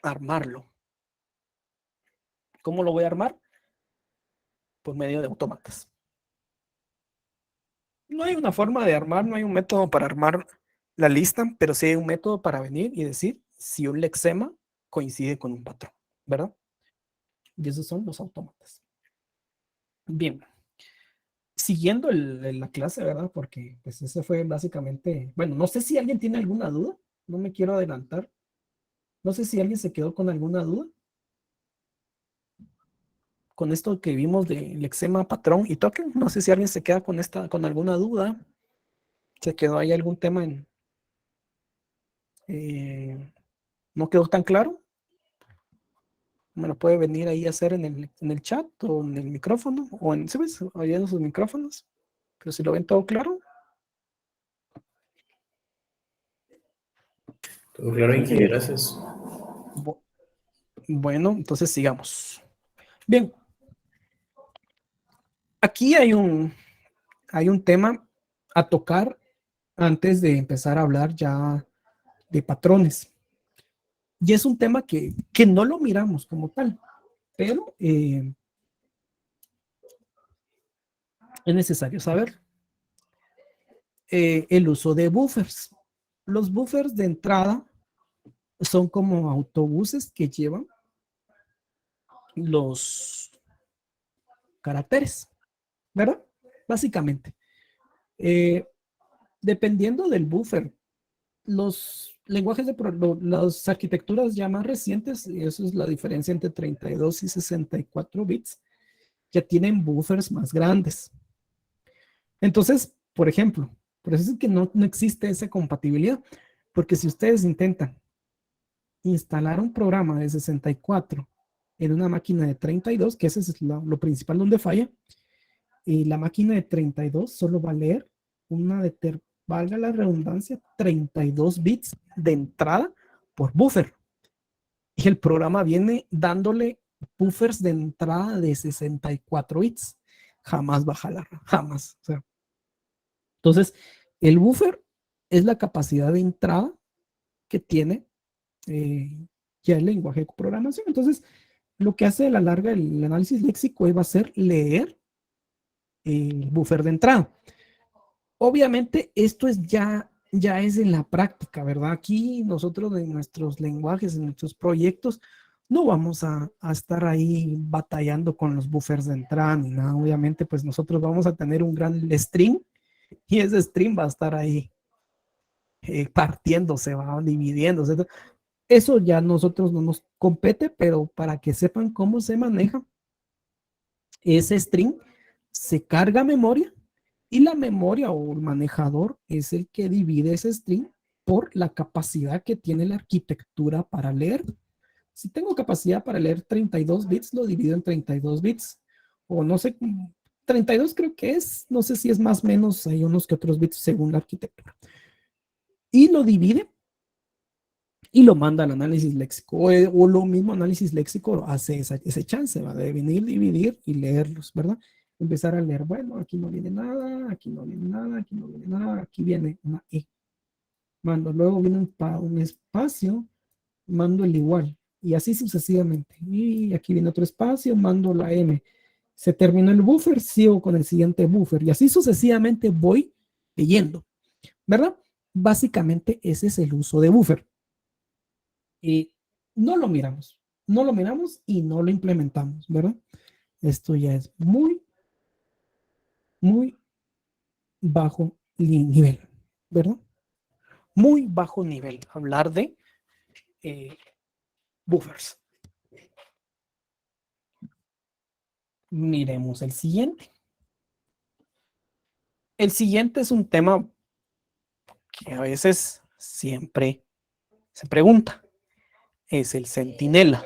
Armarlo. ¿Cómo lo voy a armar? Por medio de autómatas. No hay una forma de armar, no hay un método para armar la lista, pero sí hay un método para venir y decir si un lexema coincide con un patrón, ¿verdad? Y esos son los autómatas. Bien. Siguiendo la clase, ¿verdad? Porque pues ese fue básicamente, bueno, no sé si alguien tiene alguna duda, no me quiero adelantar. No sé si alguien se quedó con alguna duda con esto que vimos del lexema, patrón y token. No sé si alguien se queda con alguna duda. ¿Se quedó ahí algún tema no quedó tan claro? Me lo puede venir ahí a hacer en el chat o en el micrófono o ¿sabes? Ahí en sus micrófonos. Pero si lo ven todo claro. Todo claro, Inge, gracias. Bueno, entonces sigamos. Bien. Aquí hay un tema a tocar antes de empezar a hablar ya de patrones. Y es un tema que no lo miramos como tal, pero es necesario saber el uso de buffers. Los buffers de entrada son como autobuses que llevan los caracteres, ¿verdad? Básicamente. Dependiendo del buffer, los lenguajes las arquitecturas ya más recientes, y eso es la diferencia entre 32 y 64 bits, ya tienen buffers más grandes. Entonces, por ejemplo, por eso es que no existe esa compatibilidad, porque si ustedes intentan instalar un programa de 64 en una máquina de 32, que ese es lo principal donde falla, y la máquina de 32 solo va a leer valga la redundancia, 32 bits de entrada por buffer. Y el programa viene dándole buffers de entrada de 64 bits. Jamás va a jalar, jamás. O sea, entonces, el buffer es la capacidad de entrada que tiene ya el lenguaje de programación. Entonces, lo que hace a la larga el análisis léxico va a ser leer el buffer de entrada. Obviamente esto es ya es en la práctica, ¿verdad? Aquí nosotros en nuestros lenguajes, en nuestros proyectos, no vamos a estar ahí batallando con los buffers de entrada ni nada. Obviamente, pues nosotros vamos a tener un gran string y ese string va a estar ahí partiéndose, va dividiéndose. Eso ya a nosotros no nos compete, pero para que sepan cómo se maneja, ese string se carga a memoria y la memoria o el manejador es el que divide ese string por la capacidad que tiene la arquitectura para leer. Si tengo capacidad para leer 32 bits, lo divido en 32 bits. O no sé, 32 creo que es, no sé si es más o menos, hay unos que otros bits según la arquitectura. Y lo divide y lo manda al análisis léxico. O lo mismo análisis léxico hace ese chance, va de venir, dividir y leerlos, ¿verdad? Empezar a leer, bueno, aquí no viene nada, aquí no viene nada, aquí no viene nada, aquí viene una E. Mando, luego viene un espacio, mando el igual, y así sucesivamente. Y aquí viene otro espacio, mando la M. Se terminó el buffer, sigo con el siguiente buffer, y así sucesivamente voy leyendo, ¿verdad? Básicamente ese es el uso de buffer. Y no lo miramos, no lo miramos y no lo implementamos, ¿verdad? Esto ya es muy, muy bajo nivel, ¿verdad? Muy bajo nivel hablar de buffers. Miremos el siguiente. El siguiente es un tema que a veces siempre se pregunta. Es el centinela.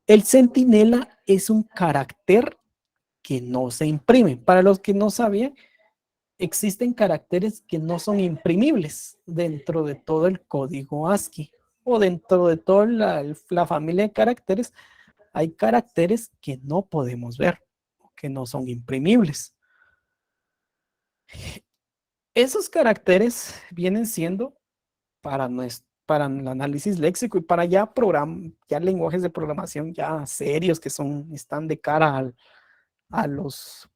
El centinela es un carácter que no se imprime. Para los que no sabían, existen caracteres que no son imprimibles dentro de todo el código ASCII o dentro de toda la familia de caracteres. Hay caracteres que no podemos ver, que no son imprimibles. Esos caracteres vienen siendo para el análisis léxico y para ya lenguajes de programación ya serios que están de cara a los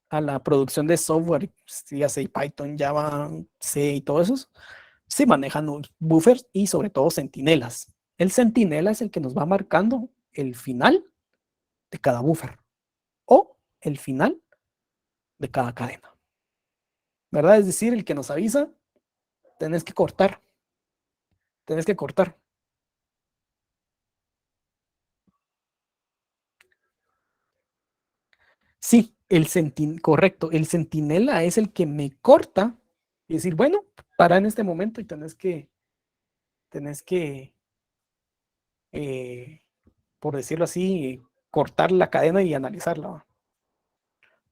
a la producción de software, ya sea Python, Java, C y todo eso, se manejan buffers y sobre todo centinelas. El centinela es el que nos va marcando el final de cada buffer o el final de cada cadena, ¿verdad? Es decir, el que nos avisa, tenés que cortar, tenés que cortar. Sí, correcto, el centinela es el que me corta y decir, bueno, para en este momento y tenés que por decirlo así, cortar la cadena y analizarla.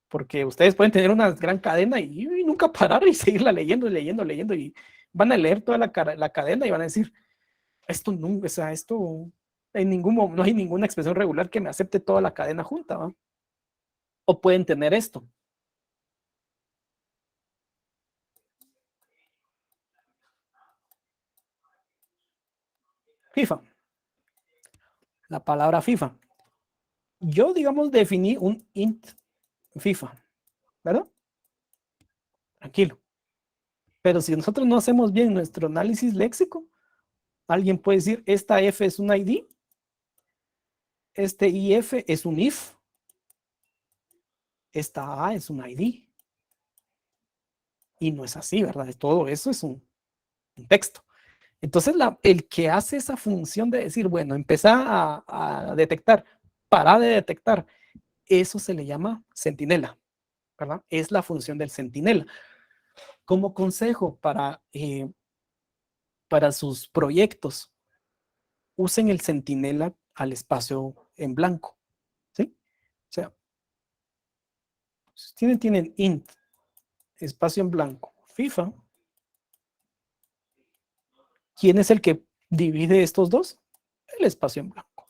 Porque ustedes pueden tener una gran cadena y nunca parar y seguirla leyendo, leyendo, leyendo y van a leer toda la cadena y van a decir, esto nunca, o sea, esto no hay ninguna expresión regular que me acepte toda la cadena junta, ¿va? O pueden tener esto. FIFA. La palabra FIFA. Yo, digamos, definí un int FIFA, ¿verdad? Tranquilo. Pero si nosotros no hacemos bien nuestro análisis léxico, alguien puede decir, esta F es un ID, este IF es un IF, esta A es un ID. Y no es así, ¿verdad? Todo eso es un texto. Entonces, el que hace esa función de decir, bueno, empezar a detectar, para de detectar, eso se le llama centinela, ¿verdad? Es la función del centinela. Como consejo para sus proyectos, usen el centinela al espacio en blanco, ¿sí? O sea, si tienen int, espacio en blanco, FIFA, ¿quién es el que divide estos dos? El espacio en blanco.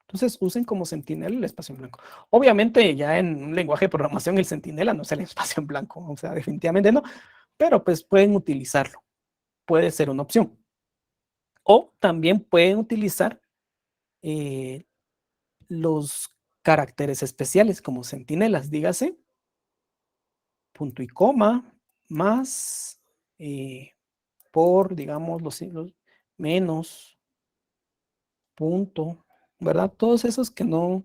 Entonces usen como centinela el espacio en blanco. Obviamente ya en un lenguaje de programación el centinela no es el espacio en blanco, o sea, definitivamente no, pero pues pueden utilizarlo, puede ser una opción. O también pueden utilizar los caracteres especiales como centinelas, dígase, punto y coma, más, por, digamos, los menos, punto, ¿verdad? Todos esos que no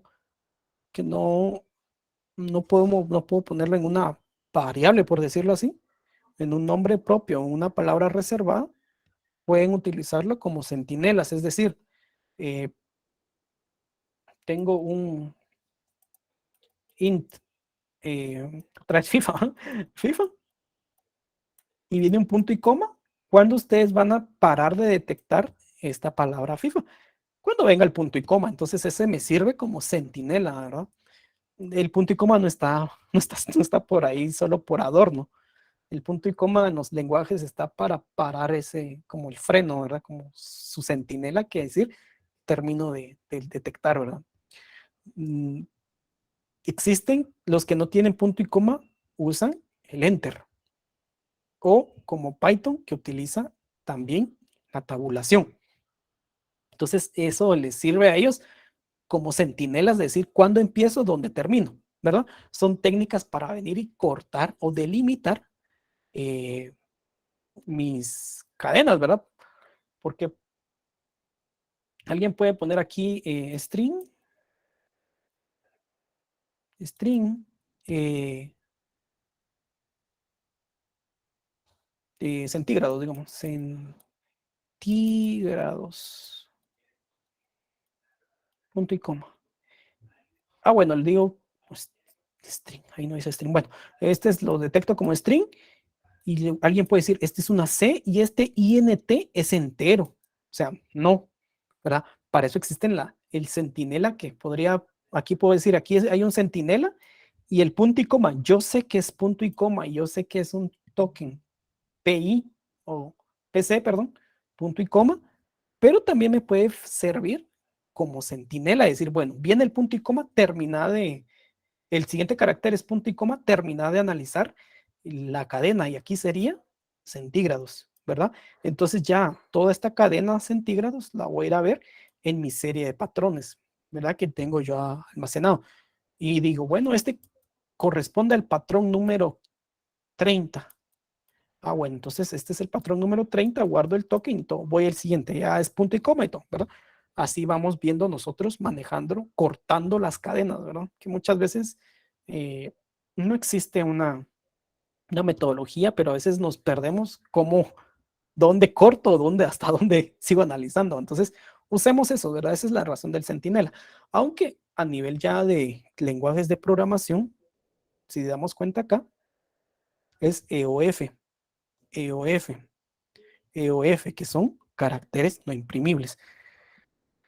puedo ponerlo en una variable, por decirlo así, en un nombre propio, en una palabra reservada, pueden utilizarlo como centinelas, es decir, eh, tengo un int, trae FIFA, FIFA, y viene un punto y coma. ¿Cuándo ustedes van a parar de detectar esta palabra FIFA? Cuando venga el punto y coma. Entonces ese me sirve como centinela, ¿verdad? El punto y coma no está por ahí solo por adorno. El punto y coma en los lenguajes está para parar ese, como el freno, ¿verdad? Como su centinela, que decir, termino de detectar, ¿verdad? Mm, Existen los que no tienen punto y coma, usan el enter. O como Python, que utiliza también la tabulación. Entonces, eso les sirve a ellos como centinelas, de decir cuándo empiezo, dónde termino, ¿verdad? Son técnicas para venir y cortar o delimitar eh, mis cadenas, ¿verdad? Porque alguien puede poner aquí string centígrados, digamos, centígrados, punto y coma. Bueno, le digo pues, string, ahí no dice string. Bueno, este es, lo detecto como string y alguien puede decir, este es una C y este int es entero. O sea, no, ¿verdad? Para eso existe el centinela que podría, aquí puedo decir, aquí hay un centinela y el punto y coma. Yo sé que es punto y coma y yo sé que es un token PI o PC, perdón, punto y coma, pero también me puede servir como centinela, decir, bueno, viene el punto y coma, el siguiente carácter es punto y coma, termina de analizar la cadena y aquí sería centígrados, ¿verdad? Entonces ya toda esta cadena centígrados la voy a ir a ver en mi serie de patrones, ¿verdad? Que tengo yo almacenado. Y digo, bueno, este corresponde al patrón número 30. Bueno, entonces este es el patrón número 30, guardo el token y todo, voy al siguiente, ya es punto y coma y todo, ¿verdad? Así vamos viendo nosotros manejando, cortando las cadenas, ¿verdad? Que muchas veces eh, no existe una metodología, pero a veces nos perdemos como dónde corto, hasta dónde sigo analizando. Entonces, usemos eso, ¿verdad? Esa es la razón del centinela. Aunque a nivel ya de lenguajes de programación, si damos cuenta acá, es EOF, EOF. EOF, que son caracteres no imprimibles.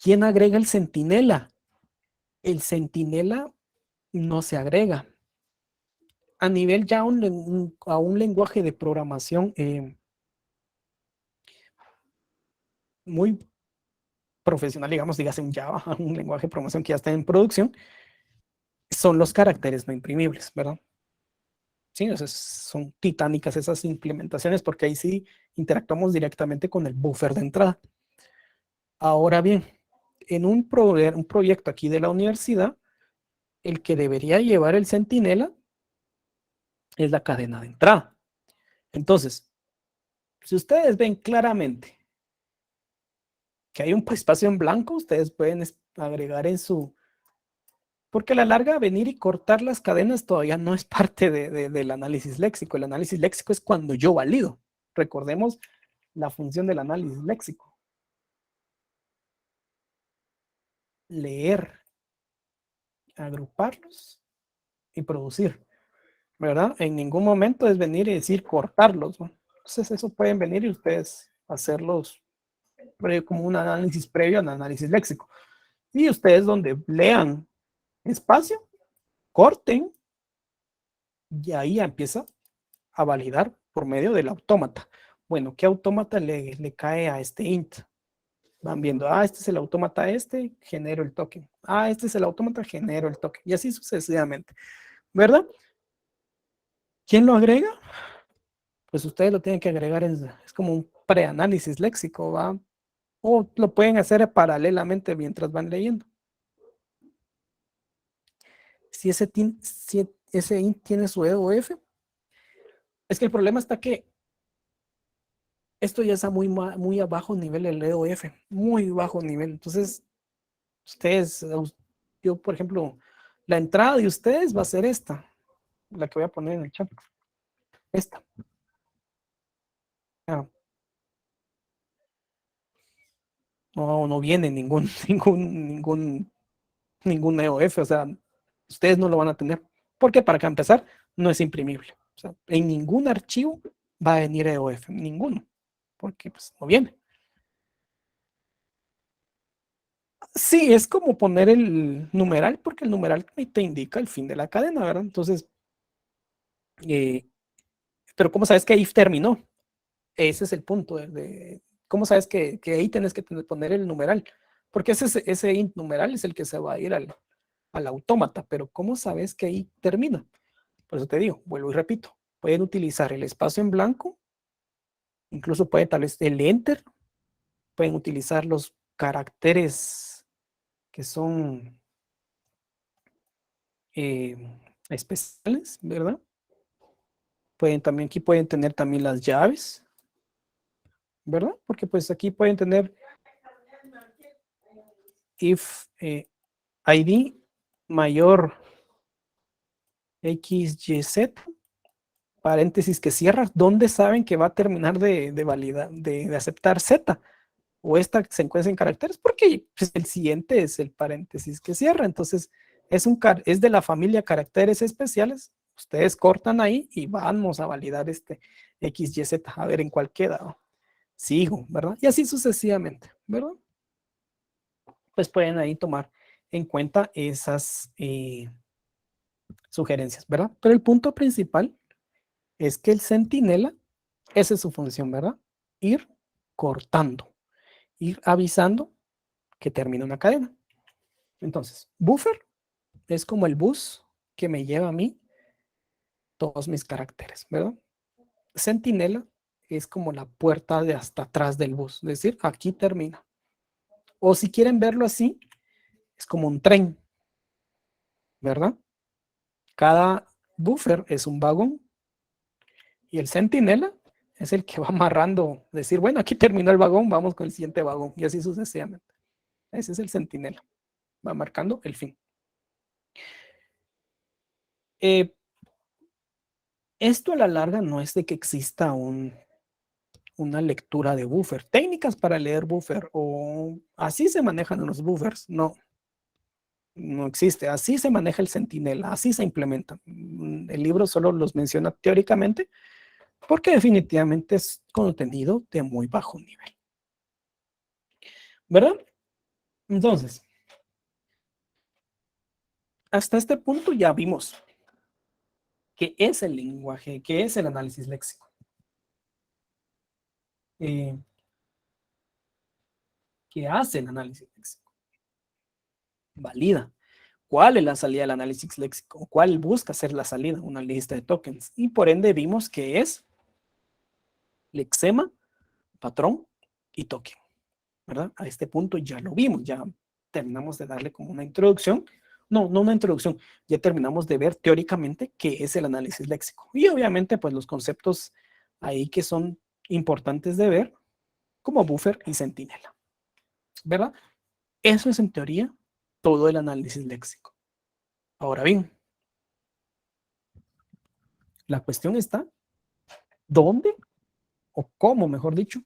¿Quién agrega el centinela? El centinela no se agrega. A nivel ya a un lenguaje de programación muy profesional, digamos, dígase un Java, un lenguaje de programación que ya está en producción, son los caracteres no imprimibles, ¿verdad? Sí, o sea, son titánicas esas implementaciones porque ahí sí interactuamos directamente con el buffer de entrada. Ahora bien, en un proyecto aquí de la universidad, el que debería llevar el centinela es la cadena de entrada. Entonces, si ustedes ven claramente que hay un espacio en blanco, ustedes pueden agregar en su... Porque a la larga venir y cortar las cadenas todavía no es parte del análisis léxico. El análisis léxico es cuando yo valido. Recordemos la función del análisis léxico. Leer, agruparlos y producir, ¿verdad? En ningún momento es venir y decir cortarlos, ¿no? Entonces eso pueden venir y ustedes hacerlos como un análisis previo al análisis léxico. Y ustedes donde lean espacio, corten y ahí empieza a validar por medio del autómata. Bueno, ¿qué autómata le cae a este int? Van viendo, este es el autómata genero el token. Este es el autómata, genero el token. Y así sucesivamente, ¿verdad? ¿Quién lo agrega? Pues ustedes lo tienen que agregar, es como un preanálisis léxico, ¿va? O lo pueden hacer paralelamente mientras van leyendo. Si ese int tiene su E o F, es que el problema está que esto ya está muy a bajo nivel el E o F, muy bajo nivel. Entonces, ustedes, yo por ejemplo, la entrada de ustedes va a ser esta, la que voy a poner en el chat. Esta. Ah, no viene ningún EOF, o sea, ustedes no lo van a tener. Porque para que empezar, no es imprimible. O sea, en ningún archivo va a venir EOF, ninguno, porque pues no viene. Sí, es como poner el numeral, porque el numeral te indica el fin de la cadena, ¿verdad? Entonces, eh, pero ¿cómo sabes que ahí terminó? Ese es el punto ¿cómo sabes que ahí tienes que poner el numeral? Porque ese int numeral es el que se va a ir al autómata, pero ¿cómo sabes que ahí termina? Por eso te digo, vuelvo y repito, pueden utilizar el espacio en blanco, incluso pueden tal vez el enter, pueden utilizar los caracteres que son eh, especiales, ¿verdad? Aquí pueden tener también las llaves, ¿verdad? Porque pues aquí pueden tener if ID mayor XYZ, paréntesis que cierra, ¿dónde saben que va a terminar de validar, de aceptar Z? O esta se encuentra en caracteres, porque pues, el siguiente es el paréntesis que cierra. Entonces, es de la familia caracteres especiales. Ustedes cortan ahí y vamos a validar este XYZ, a ver en cuál queda. ¿No? Sigo, ¿verdad? Y así sucesivamente, ¿verdad? Pues pueden ahí tomar en cuenta esas sugerencias, ¿verdad? Pero el punto principal es que el centinela, esa es su función, ¿verdad? Ir cortando, ir avisando que termina una cadena. Entonces, buffer es como el bus que me lleva a mí todos mis caracteres, ¿verdad? Centinela es como la puerta de hasta atrás del bus, es decir, aquí termina. O si quieren verlo así, es como un tren, ¿verdad? Cada buffer es un vagón y el centinela es el que va amarrando, decir, bueno, aquí terminó el vagón, vamos con el siguiente vagón y así sucesivamente. Ese es el centinela, va marcando el fin. Esto a la larga no es de que exista una lectura de buffer, técnicas para leer buffer o así se manejan los buffers, no existe, así se maneja el centinela, así se implementa. El libro solo los menciona teóricamente porque definitivamente es contenido de muy bajo nivel, ¿verdad? Entonces, hasta este punto ya vimos qué es el lenguaje, qué es el análisis léxico. ¿Qué hace el análisis léxico? Valida. ¿Cuál es la salida del análisis léxico? ¿Cuál busca ser la salida? Una lista de tokens. Y por ende vimos que es lexema, patrón y token. ¿Verdad? A este punto ya lo vimos, ya terminamos de darle como una introducción. No una introducción, ya terminamos de ver teóricamente qué es el análisis léxico. Y obviamente pues los conceptos ahí que son importantes de ver, como buffer y centinela. ¿Verdad? Eso es en teoría todo el análisis léxico. Ahora bien, la cuestión está, ¿dónde o cómo, mejor dicho,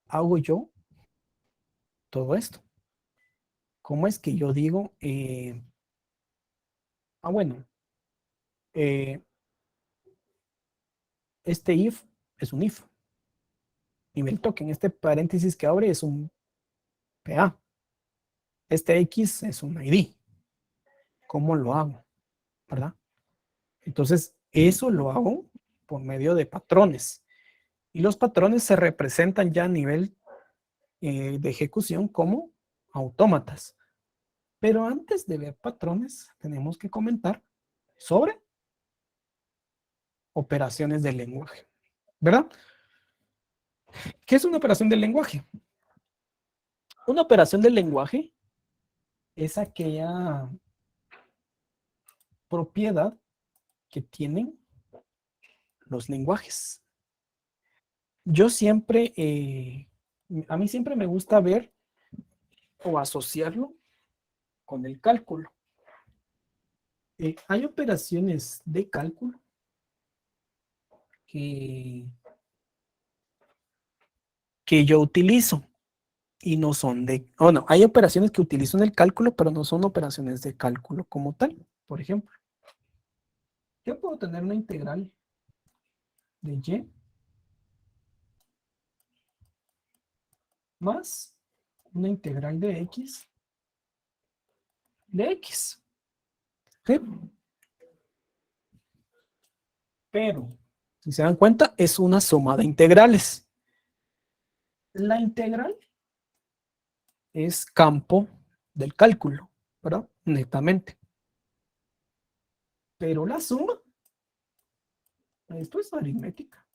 hago yo todo esto? ¿Cómo es que yo digo, bueno, eh, este if es un if, nivel token, este paréntesis que abre es un PA, este X es un ID? ¿Cómo lo hago? ¿Verdad? Entonces, eso lo hago por medio de patrones. Y los patrones se representan ya a nivel de ejecución como autómatas. Pero antes de ver patrones, tenemos que comentar sobre operaciones del lenguaje, ¿verdad? ¿Qué es una operación del lenguaje? Una operación del lenguaje es aquella propiedad que tienen los lenguajes. Yo siempre, a mí siempre me gusta ver o asociarlo con el cálculo. Hay operaciones de cálculo que, que yo utilizo y no son de, o no, hay operaciones que utilizo en el cálculo, pero no son operaciones de cálculo como tal. Por ejemplo, yo puedo tener una integral de y más una integral de x de x. ¿Sí? Pero, si se dan cuenta, es una suma de integrales. La integral es campo del cálculo, ¿verdad? Netamente. Pero la suma, esto es aritmética.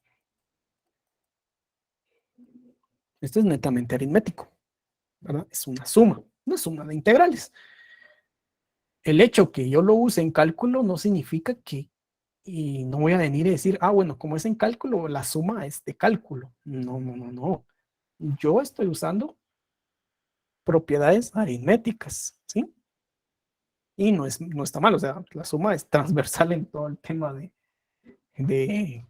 Esto es netamente aritmético, ¿verdad? Es una suma de integrales. El hecho que yo lo use en cálculo no significa que, y no voy a venir y decir, ah, bueno, como es en cálculo, la suma es de cálculo. No, no, no, no. Yo estoy usando propiedades aritméticas, ¿sí? Y no está mal, o sea, la suma es transversal en todo el tema de, de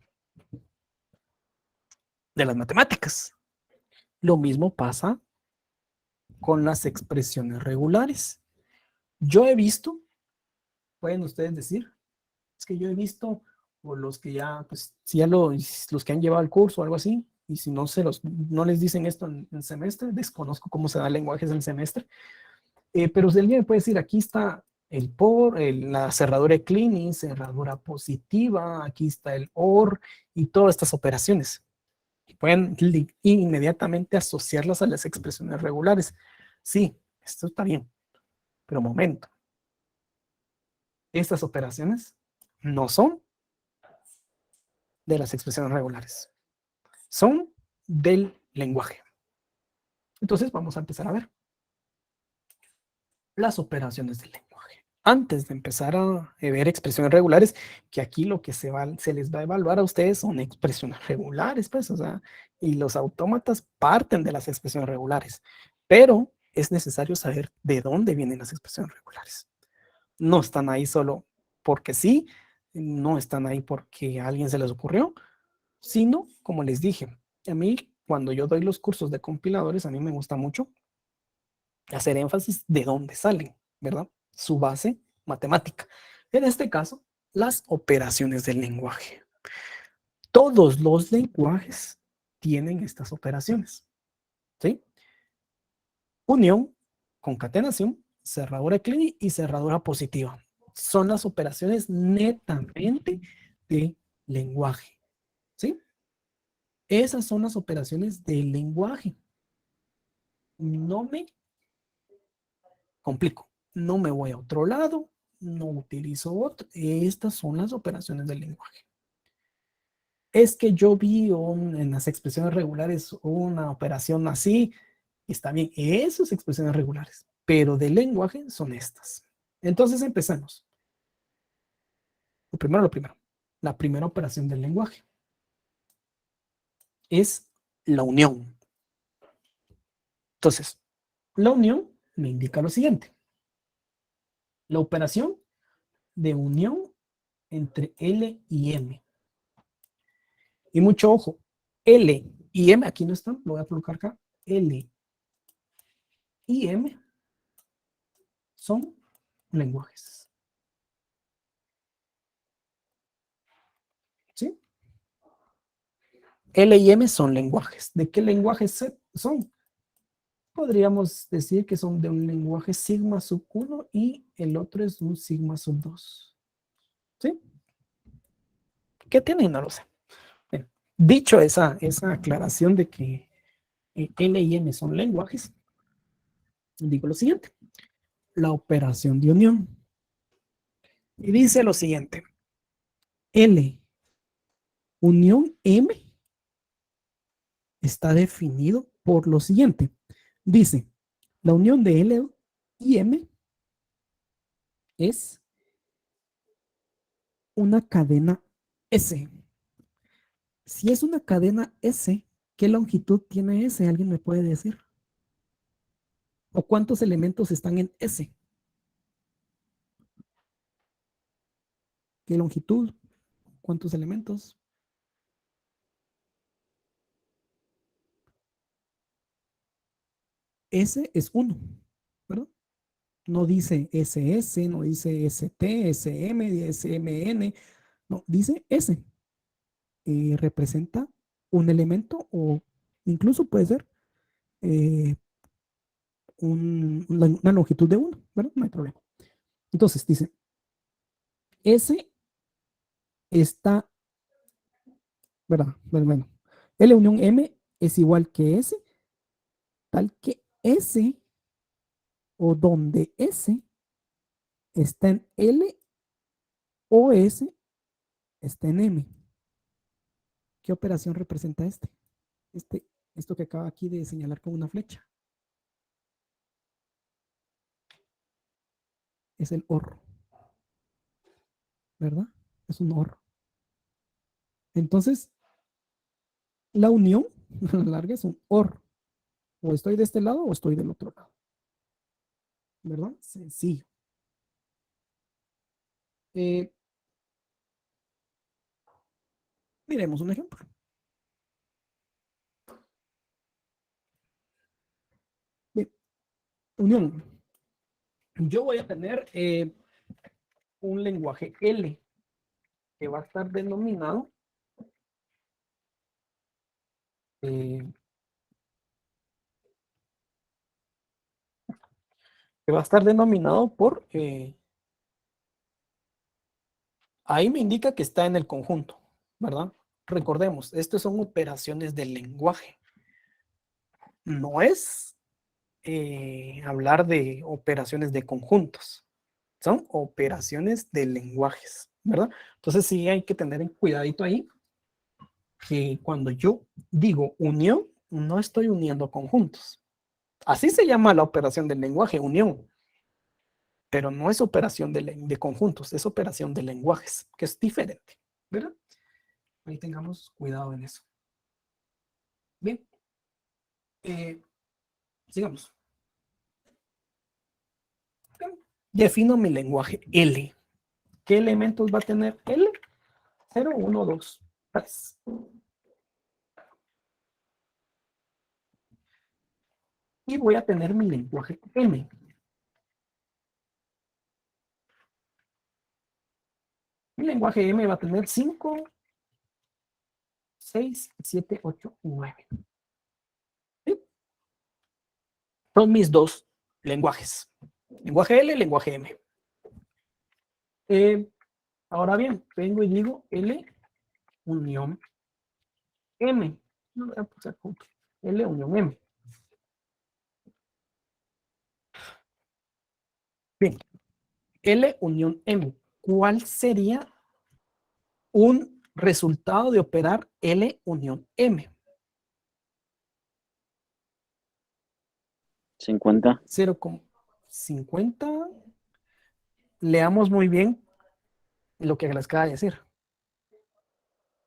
las matemáticas. Lo mismo pasa con las expresiones regulares. Yo he visto, pueden ustedes decir, es que yo he visto, o los que ya, pues, si ya los que han llevado el curso o algo así, y si no, no les dicen esto en semestre, desconozco cómo se da lenguajes en semestre, pero si alguien me puede decir, aquí está el por, la cerradura de Kleene, cerradura positiva, aquí está el OR y todas estas operaciones. Y pueden inmediatamente asociarlas a las expresiones regulares. Sí, esto está bien, pero momento. Estas operaciones no son de las expresiones regulares, son del lenguaje. Entonces vamos a empezar a ver las operaciones del lenguaje. Antes de empezar a ver expresiones regulares, que aquí lo que se les va a evaluar a ustedes son expresiones regulares, pues, o sea, y los autómatas parten de las expresiones regulares, pero es necesario saber de dónde vienen las expresiones regulares. No están ahí solo porque sí, no están ahí porque a alguien se les ocurrió, sino, como les dije, a mí cuando yo doy los cursos de compiladores, a mí me gusta mucho hacer énfasis de dónde salen, ¿verdad? Su base matemática. En este caso, las operaciones del lenguaje. Todos los lenguajes tienen estas operaciones, ¿sí? Unión, concatenación, cerradura de Kleene y cerradura positiva. Son las operaciones netamente de lenguaje, ¿sí? Esas son las operaciones del lenguaje. No me complico, no me voy a otro lado, no utilizo otro. Estas son las operaciones del lenguaje. Es que yo vi en las expresiones regulares una operación así, está bien, esas expresiones regulares, pero del lenguaje son estas. Entonces empezamos. Lo primero, la primera operación del lenguaje es la unión. Entonces, la unión me indica lo siguiente. La operación de unión entre L y M. Y mucho ojo, L y M, aquí no están, lo voy a colocar acá. L y M son lenguajes. ¿Sí? L y M son lenguajes. ¿De qué lenguajes son? Podríamos decir que son de un lenguaje sigma sub 1 y el otro es un sigma sub 2. ¿Sí? ¿Qué tienen? No lo sé. Bien, dicho esa aclaración de que L y M son lenguajes, digo lo siguiente. La operación de unión. Y dice lo siguiente. L unión M está definido por lo siguiente. Dice, la unión de L y M es una cadena S. Si es una cadena S, ¿qué longitud tiene S? ¿Alguien me puede decir? ¿O cuántos elementos están en S? ¿Qué longitud? ¿Cuántos elementos? S es 1, ¿verdad? No dice SS, no dice ST, SM, SMN, no, dice S. Representa un elemento o incluso puede ser una longitud de 1, ¿verdad? No hay problema. Entonces dice, S está, ¿verdad? Bueno, L unión M es igual que S, tal que S o donde S está en L o S está en M. ¿Qué operación representa este? Esto que acaba aquí de señalar con una flecha. Es el OR, ¿verdad? Es un OR. Entonces, la unión a la larga es un OR. O estoy de este lado o estoy del otro lado. ¿Verdad? Sencillo. Miremos un ejemplo. Bien, unión. Yo voy a tener un lenguaje L que va a estar denominado por ahí me indica que está en el conjunto, ¿verdad? Recordemos, estas son operaciones del lenguaje. No es hablar de operaciones de conjuntos. Son operaciones de lenguajes, ¿verdad? Entonces sí hay que tener en cuidadito ahí que cuando yo digo unión, no estoy uniendo conjuntos. Así se llama la operación del lenguaje, unión. Pero no es operación de conjuntos, es operación de lenguajes, que es diferente, ¿verdad? Ahí tengamos cuidado en eso. Bien, sigamos. Defino mi lenguaje L. ¿Qué elementos va a tener L? 0, 1, 2, 3. Y voy a tener mi lenguaje M. Mi lenguaje M va a tener 5, 6, 7, 8, 9. ¿Sí? Son mis dos lenguajes. Lenguaje L, lenguaje M. Ahora bien, vengo y digo L unión M. No voy a pasar junto. L unión M. Bien, L unión M. ¿Cuál sería un resultado de operar L unión M? 50. 0,50. Leamos muy bien lo que les acaba de decir.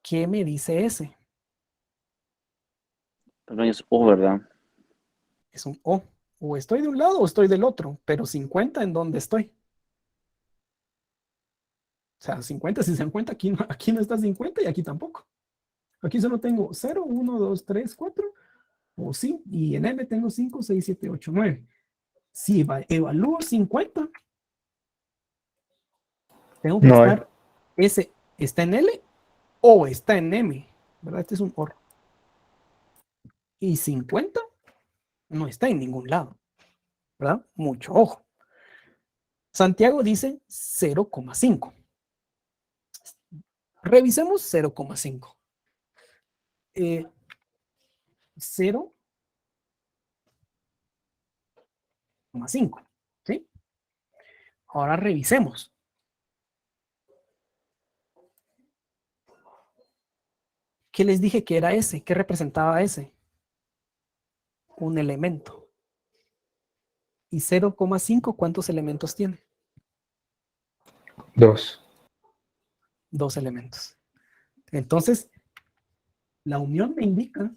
¿Qué me dice ese? Pero es O, ¿verdad? Es un O. O estoy de un lado o estoy del otro, pero 50 en dónde estoy. O sea, 50, si se dan cuenta, aquí no está 50 y aquí tampoco. Aquí solo tengo 0, 1, 2, 3, 4, o sí, y en M tengo 5, 6, 7, 8, 9. Si evalúo 50, tengo que No hay. estar, ese está en L o está en M, ¿verdad? Este es un OR. Y 50 no está en ningún lado, ¿verdad? Mucho ojo. Santiago dice 0,5. Revisemos 0,5. 0,5. ¿Sí? Ahora revisemos. ¿Qué les dije que era ese? ¿Qué representaba ese? un elemento. ¿Y 0,5 cuántos elementos tiene? 2. 2 elementos. Entonces, la unión me indica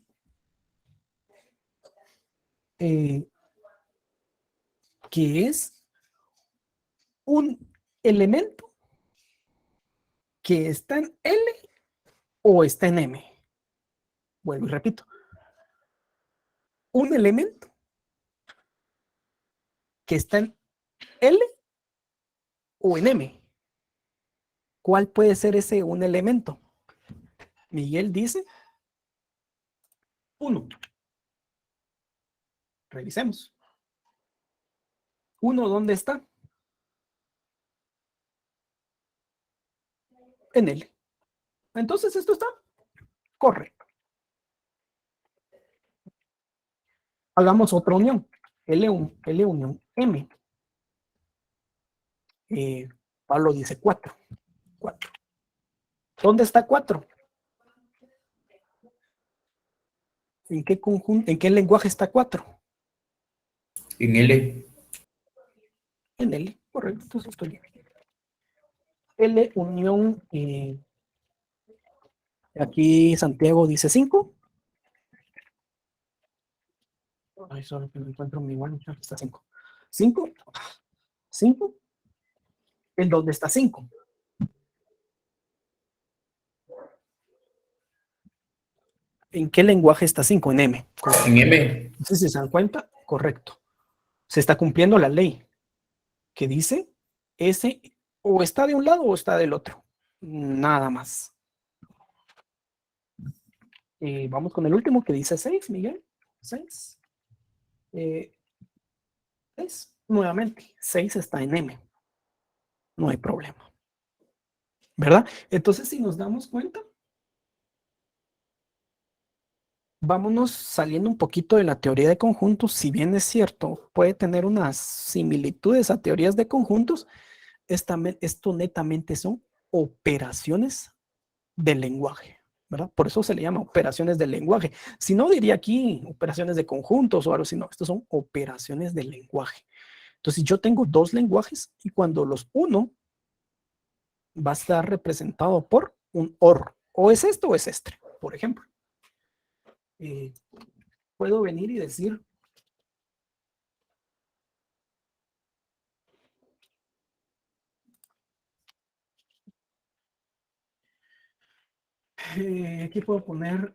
que es un elemento que está en L o está en M. Vuelvo y repito. Un elemento que está en L o en M. ¿Cuál puede ser ese un elemento? Miguel dice 1. Revisemos. 1, ¿dónde está? En L. Entonces esto está correcto. Hagamos otra unión. L unión M. Pablo dice 4. 4. ¿Dónde está 4? ¿En qué conjunto, en qué lenguaje está 4? En L. En L, correcto. Entonces estoy bien. L unión, aquí Santiago dice 5. Ay, solo que no encuentro mi igual, está 5. 5. 5. ¿En dónde está 5? ¿En qué lenguaje está 5? En M. Correcto. En M. Si se dan cuenta, correcto. Se está cumpliendo la ley que dice ese o está de un lado o está del otro. Nada más. Vamos con el último que dice 6, Miguel. 6. 6. Nuevamente, 6 está en M. No hay problema. ¿Verdad? Entonces, si nos damos cuenta, vámonos saliendo un poquito de la teoría de conjuntos. Si bien es cierto, puede tener unas similitudes a teorías de conjuntos, esto netamente son operaciones del lenguaje, ¿verdad? Por eso se le llama operaciones del lenguaje. Si no, diría aquí operaciones de conjuntos o algo así, no, estos son operaciones del lenguaje. Entonces, yo tengo 2 lenguajes y cuando los uno va a estar representado por un OR. O es esto o es este, por ejemplo. Puedo venir y decir aquí puedo poner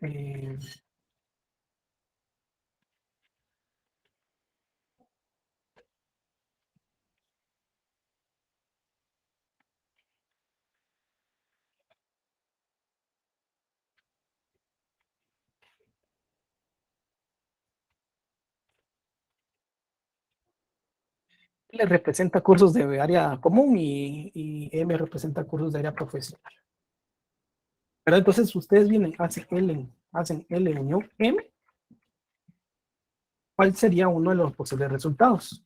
L representa cursos de área común y M representa cursos de área profesional. Pero entonces ustedes vienen, hacen L unión M. ¿Cuál sería uno de los posibles resultados?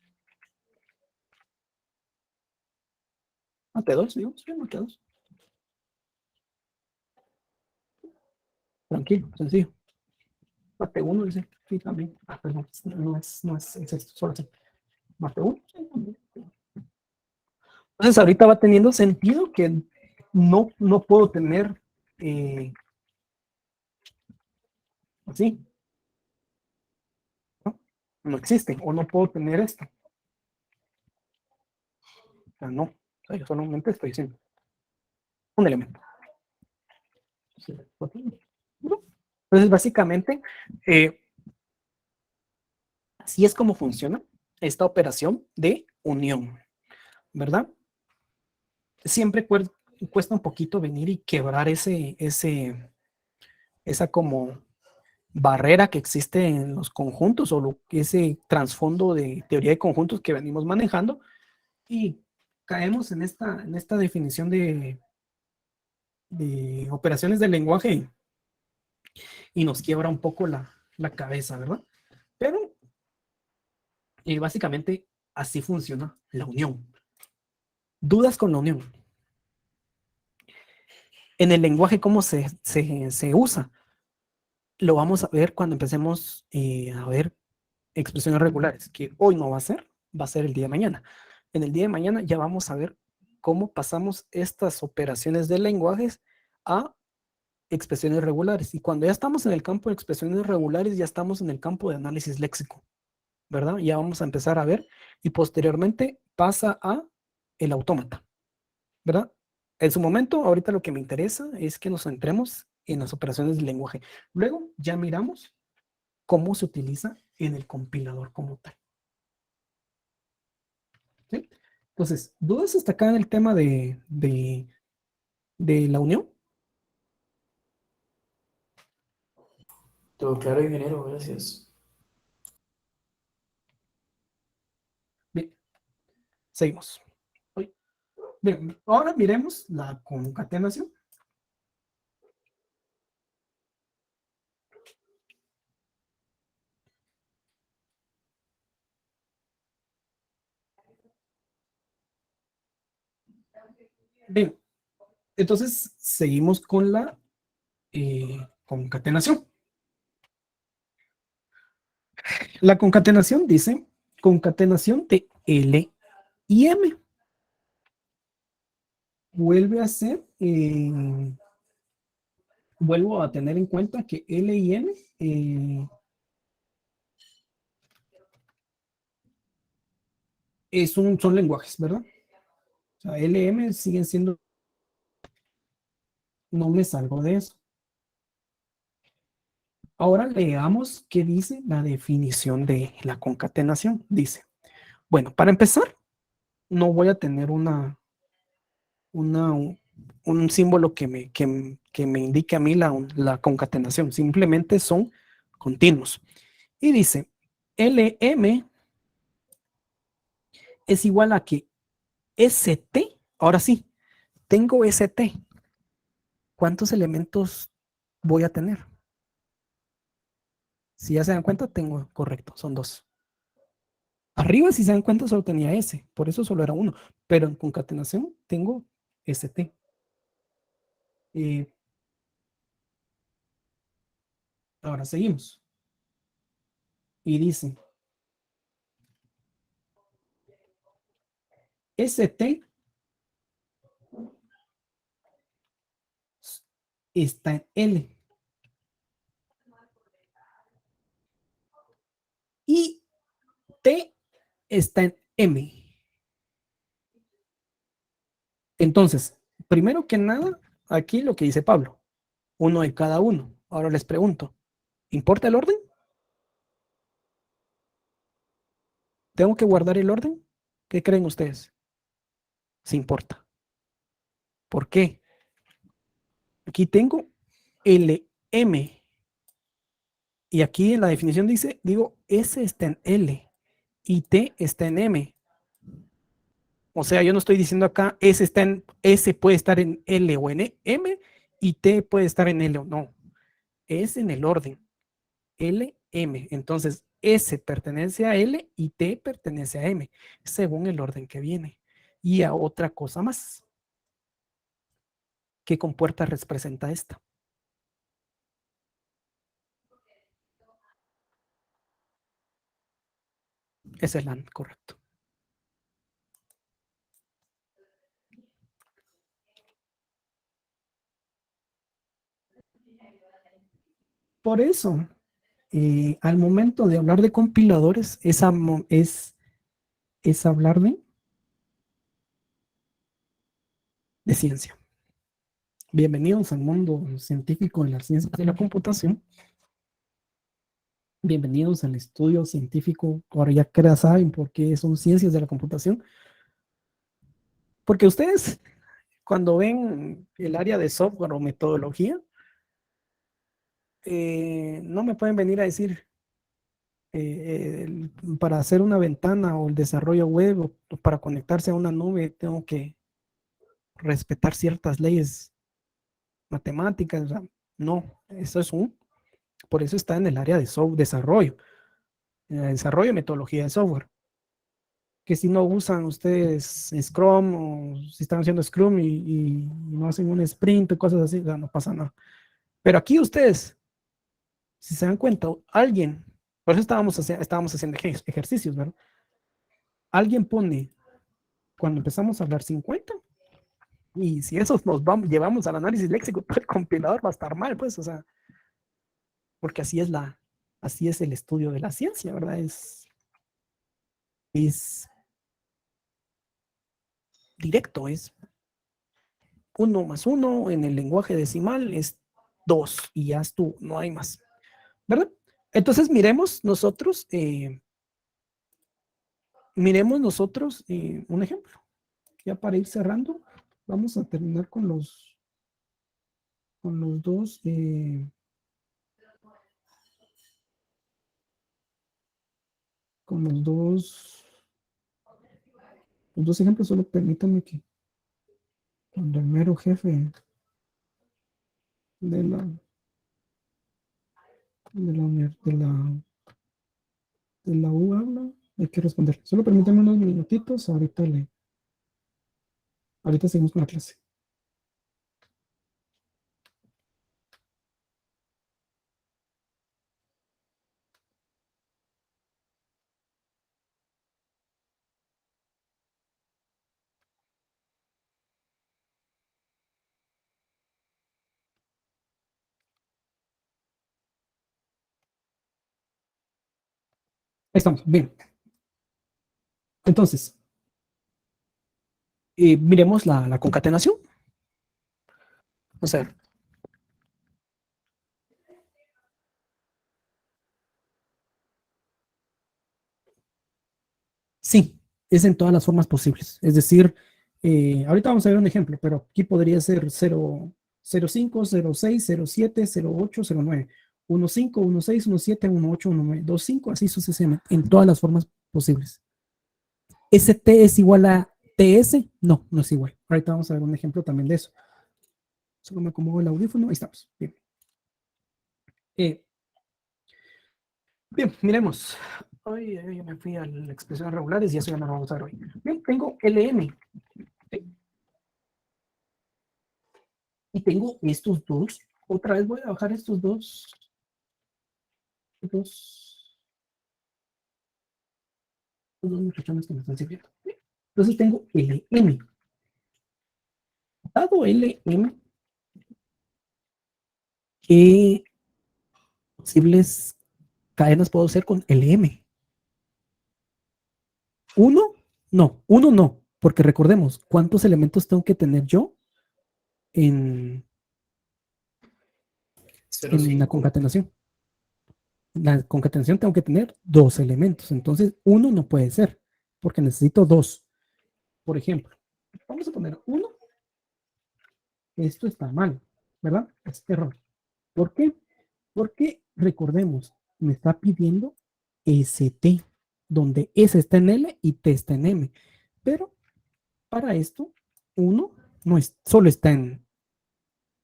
Mate 2, digamos, sí, mate 2. Tranquilo, sencillo. Mate 1, dice, sí, también. Perdón, no es esto, solo así. Mate 1, sí, también. Entonces ahorita va teniendo sentido que no puedo tener así, ¿no? No existe, o no puedo tener esto. O sea, no, o sea, yo solamente estoy diciendo un elemento. Entonces, básicamente, así es como funciona esta operación de unión, ¿verdad? Siempre cuesta un poquito venir y quebrar esa como barrera que existe en los conjuntos o ese trasfondo de teoría de conjuntos que venimos manejando y caemos en esta definición de operaciones del lenguaje y nos quiebra un poco la cabeza, ¿verdad? Pero básicamente así funciona la unión. ¿Dudas con la unión? En el lenguaje, ¿cómo se usa? Lo vamos a ver cuando empecemos a ver expresiones regulares, que hoy no va a ser, va a ser el día de mañana. En el día de mañana ya vamos a ver cómo pasamos estas operaciones de lenguajes a expresiones regulares. Y cuando ya estamos en el campo de expresiones regulares, ya estamos en el campo de análisis léxico, ¿verdad? Ya vamos a empezar a ver y posteriormente pasa a el autómata, ¿verdad? En su momento, ahorita lo que me interesa es que nos centremos en las operaciones de lenguaje. Luego ya miramos cómo se utiliza en el compilador como tal. ¿Sí? Entonces, ¿dudas hasta acá en el tema de la unión? Todo claro, ingeniero, gracias. Bien, seguimos. Bien, ahora miremos la concatenación. Bien, entonces seguimos con la concatenación. La concatenación dice concatenación de L y M. Vuelve a ser, vuelvo a tener en cuenta que L y M son lenguajes, ¿verdad? O sea, L y M siguen siendo, no me salgo de eso. Ahora leamos qué dice la definición de la concatenación. Dice, bueno, para empezar, no voy a tener un símbolo que me indique a mí la concatenación, simplemente son continuos. Y dice, LM es igual a que ST, ahora sí, tengo ST. ¿Cuántos elementos voy a tener? Si ya se dan cuenta, tengo, correcto, son 2. Arriba, si se dan cuenta, solo tenía S, por eso solo era 1, pero en concatenación tengo ST. Ahora seguimos. Y dice, ST está en L. Y T está en M. Entonces, primero que nada, aquí lo que dice Pablo, uno de cada uno. Ahora les pregunto, ¿importa el orden? ¿Tengo que guardar el orden? ¿Qué creen ustedes? Sí importa. ¿Por qué? Aquí tengo LM. Y aquí en la definición dice, digo, S está en L y T está en M. O sea, yo no estoy diciendo acá S puede estar en L o en M y T puede estar en L o no. Es en el orden. L, M. Entonces, S pertenece a L y T pertenece a M, según el orden que viene. Y a otra cosa más. ¿Qué compuerta representa esta? Es el AND, correcto. Por eso, al momento de hablar de compiladores, es hablar de ciencia. Bienvenidos al mundo científico de las ciencias de la computación. Bienvenidos al estudio científico. Ahora ya saben por qué son ciencias de la computación. Porque ustedes, cuando ven el área de software o metodología, no me pueden venir a decir para hacer una ventana o el desarrollo web o para conectarse a una nube, tengo que respetar ciertas leyes matemáticas. O sea, no, eso es por eso está en el área de desarrollo, desarrollo y metodología de software. Que si no usan ustedes Scrum o si están haciendo Scrum y no hacen un sprint o cosas así, no pasa nada. Pero aquí ustedes, si se dan cuenta, alguien Por eso estábamos haciendo ejercicios, ¿verdad? Alguien pone, cuando empezamos a hablar 50, y si eso llevamos al análisis léxico, el compilador va a estar mal, pues, o sea, porque así es el estudio de la ciencia, ¿verdad? Es directo, es 1 más 1 en el lenguaje decimal es 2 y ya estuvo, no hay más, ¿verdad? Entonces miremos nosotros un ejemplo. Ya para ir cerrando, vamos a terminar con los dos ejemplos. Solo permítanme que cuando el mero jefe de la U habla, hay que responder. Solo permítanme unos minutitos, ahorita seguimos con la clase. Ahí estamos, bien. Entonces, miremos la concatenación. Vamos a ver. Sí, es en todas las formas posibles. Es decir, ahorita vamos a ver un ejemplo, pero aquí podría ser 0,5, 0,6, 0,7, 0,8, 0,9, 1,5, 1,6, 1,7, 1,8, 1,9, 2,5, así sucesivamente, en todas las formas posibles. ¿ST es igual a TS? No, no es igual. Ahorita vamos a ver un ejemplo también de eso. Solo me acomodo el audífono. Ahí estamos. Bien. Bien, miremos. Hoy me fui a las expresiones regulares y eso ya no lo vamos a ver hoy. Bien, tengo LM. Y tengo estos dos. Otra vez voy a bajar estos dos muchachones que me están sirviendo. Bien. Entonces tengo LM. Dado LM, ¿qué posibles cadenas puedo hacer con LM? ¿Uno? No, uno no, porque recordemos, ¿cuántos elementos tengo que tener yo en la concatenación? La concatenación tengo que tener 2 elementos, entonces uno no puede ser, porque necesito 2. Por ejemplo, vamos a poner 1. Esto está mal, ¿verdad? Es error. ¿Por qué? Porque recordemos, me está pidiendo ST, donde S está en L y T está en M. Pero para esto, 1 no es, solo está en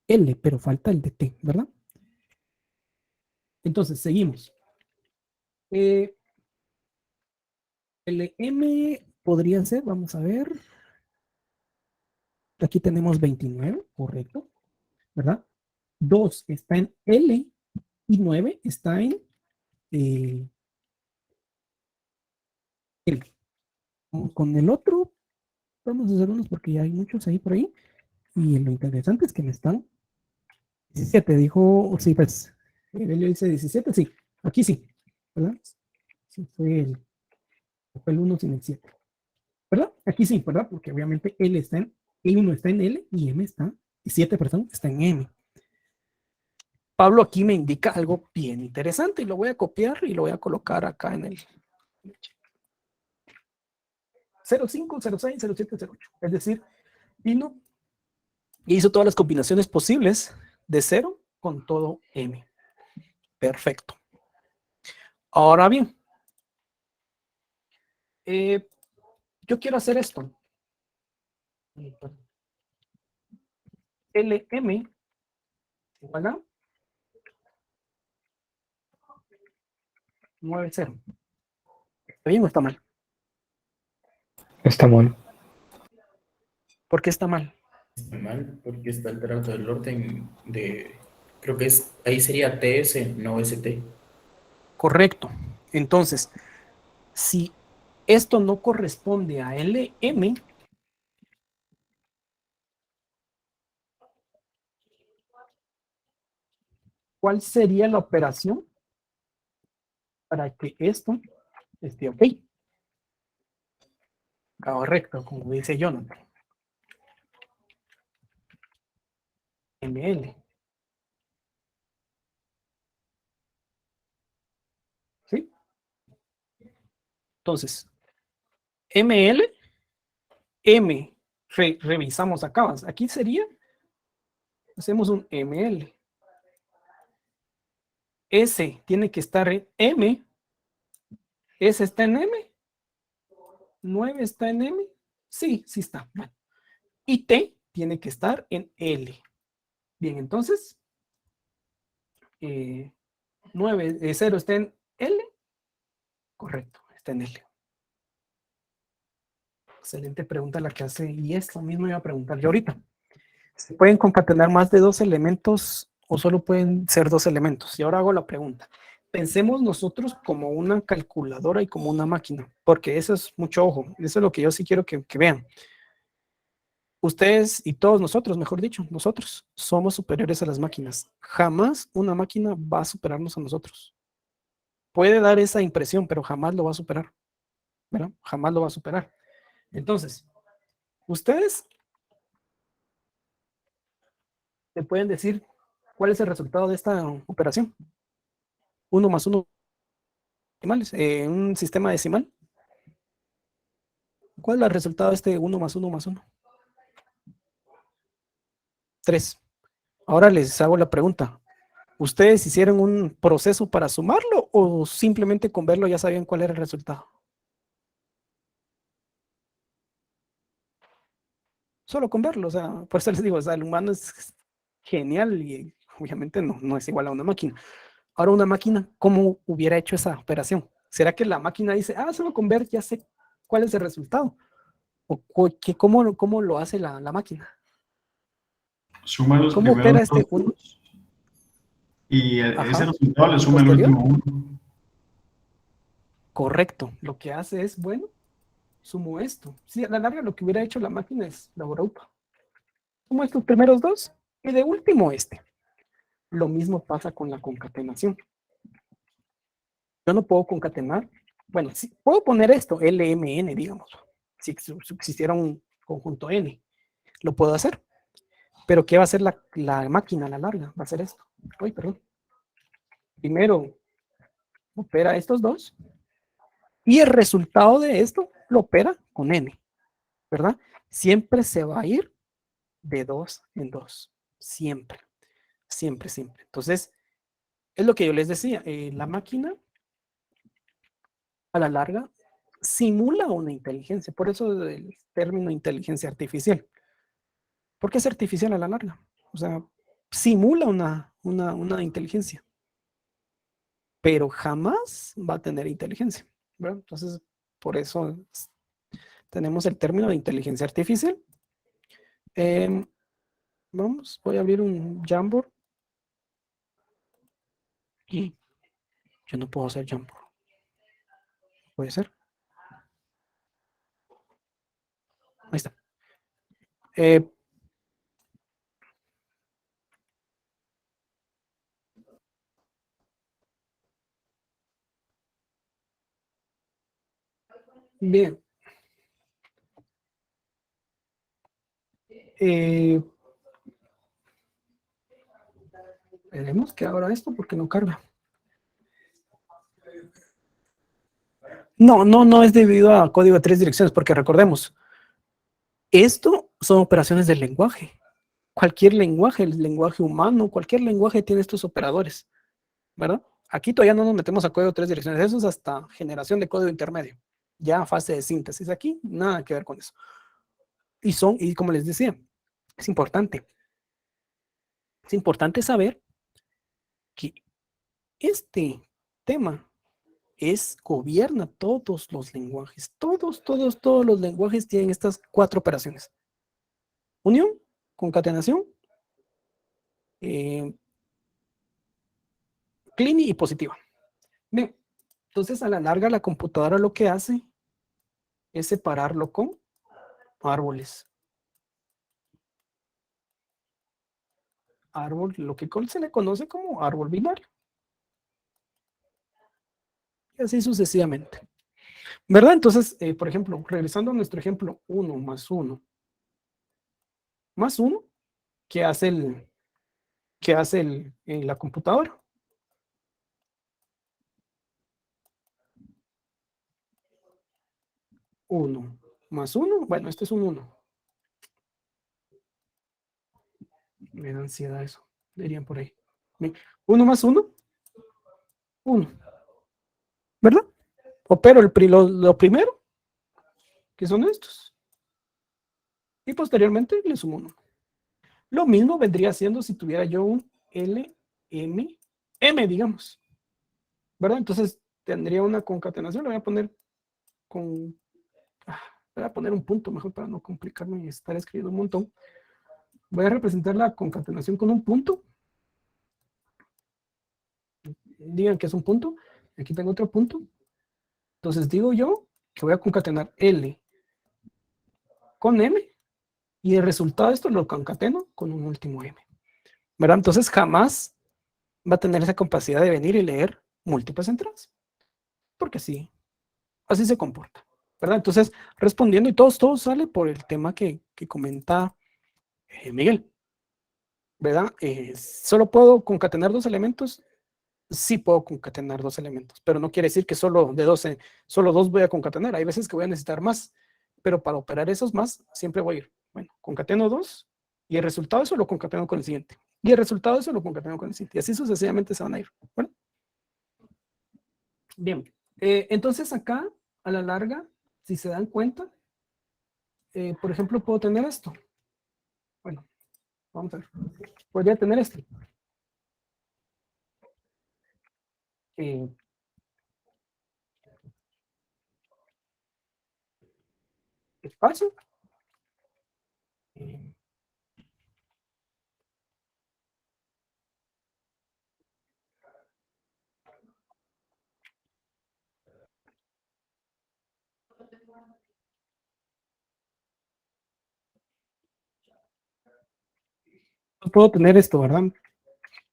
L, pero falta el de T, ¿verdad? Entonces, seguimos. LM podría ser, vamos a ver. Aquí tenemos 29, correcto, ¿verdad? 2 está en L y 9 está en L. Con el otro, vamos a hacer unos porque ya hay muchos ahí por ahí. Y lo interesante es que me están 17, dijo, sí, pues, Evelio dice 17, sí, aquí sí, ¿verdad? Sí, fue el 1 sin el 7, ¿verdad? Aquí sí, ¿verdad? Porque obviamente L1 está en L y M está, 7, perdón, está en M. Pablo aquí me indica algo bien interesante y lo voy a copiar y lo voy a colocar acá en el 05, 06, 07, 08. Es decir, vino y hizo todas las combinaciones posibles de 0 con todo M. Perfecto. Ahora bien, yo quiero hacer esto. LM igual a 90. ¿Está bien o está mal? Está mal. ¿Por qué está mal? Está mal porque está alterado el orden de... Creo que ahí sería TS, no ST. Correcto. Entonces, si esto no corresponde a LM, ¿cuál sería la operación para que esto esté ok? Correcto, como dice Jonathan. ML. ¿Sí? Entonces, ML, M, revisamos acá. Aquí sería, hacemos un ML. S tiene que estar en M. S está en M. 9 está en M. Sí, sí está. Bueno. Y T tiene que estar en L. Bien, entonces, 9, 0 está en L. Correcto, está en L. Excelente pregunta la que hace. Y esto mismo iba a preguntar yo ahorita. ¿Se pueden concatenar más de 2 elementos o solo pueden ser 2 elementos? Y ahora hago la pregunta. Pensemos nosotros como una calculadora y como una máquina, porque eso es mucho ojo. Eso es lo que yo sí quiero que vean. Ustedes y todos nosotros, mejor dicho, nosotros somos superiores a las máquinas. Jamás una máquina va a superarnos a nosotros. Puede dar esa impresión, pero jamás lo va a superar. ¿Verdad? Jamás lo va a superar. Entonces, ustedes te pueden decir cuál es el resultado de esta operación. 1 más 1 decimales, un sistema decimal. ¿Cuál es el resultado de este 1 más 1 más 1? 3. Ahora les hago la pregunta. ¿Ustedes hicieron un proceso para sumarlo o simplemente con verlo ya sabían cuál era el resultado? Solo con verlo, o sea, por eso les digo, o sea, el humano es genial y obviamente no es igual a una máquina. Ahora una máquina, ¿cómo hubiera hecho esa operación? ¿Será que la máquina dice, solo con ver ya sé cuál es el resultado? ¿O cómo lo hace la máquina? Suma los ¿Cómo primeros opera este dos uno? y ese Ajá. resultado le ¿Y suma el posterior? último uno. Correcto. Lo que hace es, bueno, sumo esto. Sí, a la larga lo que hubiera hecho la máquina es la Europa. Sumo estos primeros dos y de último este. Lo mismo pasa con la concatenación. Yo no puedo concatenar. Bueno, sí, puedo poner esto, LMN, digamos. Si existiera un conjunto N, lo puedo hacer. Pero ¿qué va a hacer la máquina a la larga? Va a hacer esto. Uy, perdón. Primero opera estos dos y el resultado de esto lo opera con N, ¿verdad? Siempre se va a ir de 2 en 2. Siempre, siempre, siempre. Entonces, es lo que yo les decía. La máquina, a la larga, simula una inteligencia. Por eso el término inteligencia artificial. ¿Por qué es artificial a la larga? O sea, simula una inteligencia, pero jamás va a tener inteligencia, ¿verdad? Entonces, por eso tenemos el término de inteligencia artificial. Vamos, voy a abrir un Jamboard. Y yo no puedo hacer Jamboard. ¿Puede ser? Ahí está. Bien. Veremos que abra esto porque no carga. No es debido a código de 3 direcciones, porque recordemos, esto son operaciones del lenguaje. Cualquier lenguaje, el lenguaje humano, cualquier lenguaje tiene estos operadores, ¿verdad? Aquí todavía no nos metemos a código de 3 direcciones, eso es hasta generación de código intermedio, ya fase de síntesis. Aquí nada que ver con eso. Y como les decía, es importante saber que este tema gobierna todos los lenguajes. Todos los lenguajes tienen estas 4 operaciones. Unión, concatenación, clean y positiva. Bien, Entonces, a la larga, la computadora lo que hace es separarlo con árboles. Árbol, lo que se le conoce como árbol binario. Y así sucesivamente. ¿Verdad? Entonces, por ejemplo, regresando a nuestro ejemplo, 1 más 1 más 1, ¿qué hace en la computadora? 1 más 1, bueno, este es un 1. Me da ansiedad eso, dirían por ahí. 1 más 1, 1. ¿Verdad? Opero lo primero, que son estos. Y posteriormente le sumo 1. Lo mismo vendría siendo si tuviera yo un L, M, digamos. ¿Verdad? Entonces tendría una concatenación, le voy a poner con... voy a poner un punto mejor para no complicarme y estar escribiendo un montón. Voy a representar la concatenación con un punto. Digan que es un punto. Aquí tengo otro punto. Entonces digo yo que voy a concatenar L con M y el resultado de esto lo concateno con un último M. ¿Verdad? Entonces jamás va a tener esa capacidad de venir y leer múltiples entradas. Porque así se comporta. ¿Verdad? Entonces, respondiendo, y todo sale por el tema que comenta Miguel. ¿Verdad? ¿Solo puedo concatenar 2 elementos? Sí puedo concatenar 2 elementos, pero no quiere decir que solo de 12, solo 2 voy a concatenar. Hay veces que voy a necesitar más, pero para operar esos más, siempre voy a ir, bueno, concateno 2 y el resultado de eso lo concateno con el siguiente. Y el resultado de eso lo concateno con el siguiente. Y así sucesivamente se van a ir. ¿Bueno? Bien. Entonces acá, a la larga, si se dan cuenta, por ejemplo, puedo tener esto. Bueno, vamos a ver. Podría tener esto. Espacio. Puedo tener esto, ¿verdad?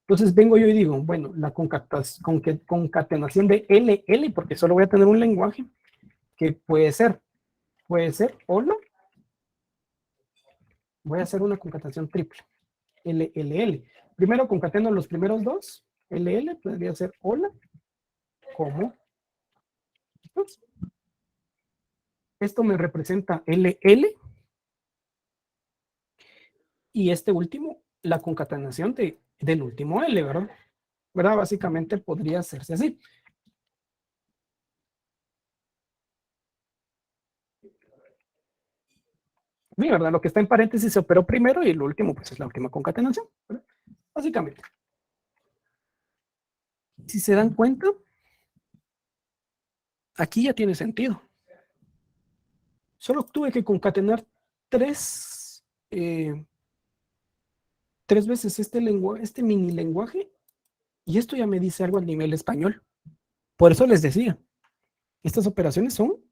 Entonces vengo yo y digo, bueno, la concatenación de LL, porque solo voy a tener un lenguaje, que puede ser hola, voy a hacer una concatenación triple, LLL. Primero concateno los primeros dos, LL, podría ser hola, como. Esto me representa LL, y este último, la concatenación del último L, ¿verdad? Básicamente podría hacerse así. Sí, ¿verdad? Lo que está en paréntesis se operó primero y el último, pues es la última concatenación, ¿verdad? Básicamente. Si se dan cuenta, aquí ya tiene sentido. Solo tuve que concatenar tres veces este mini lenguaje, y esto ya me dice algo a nivel español. Por eso les decía, estas operaciones son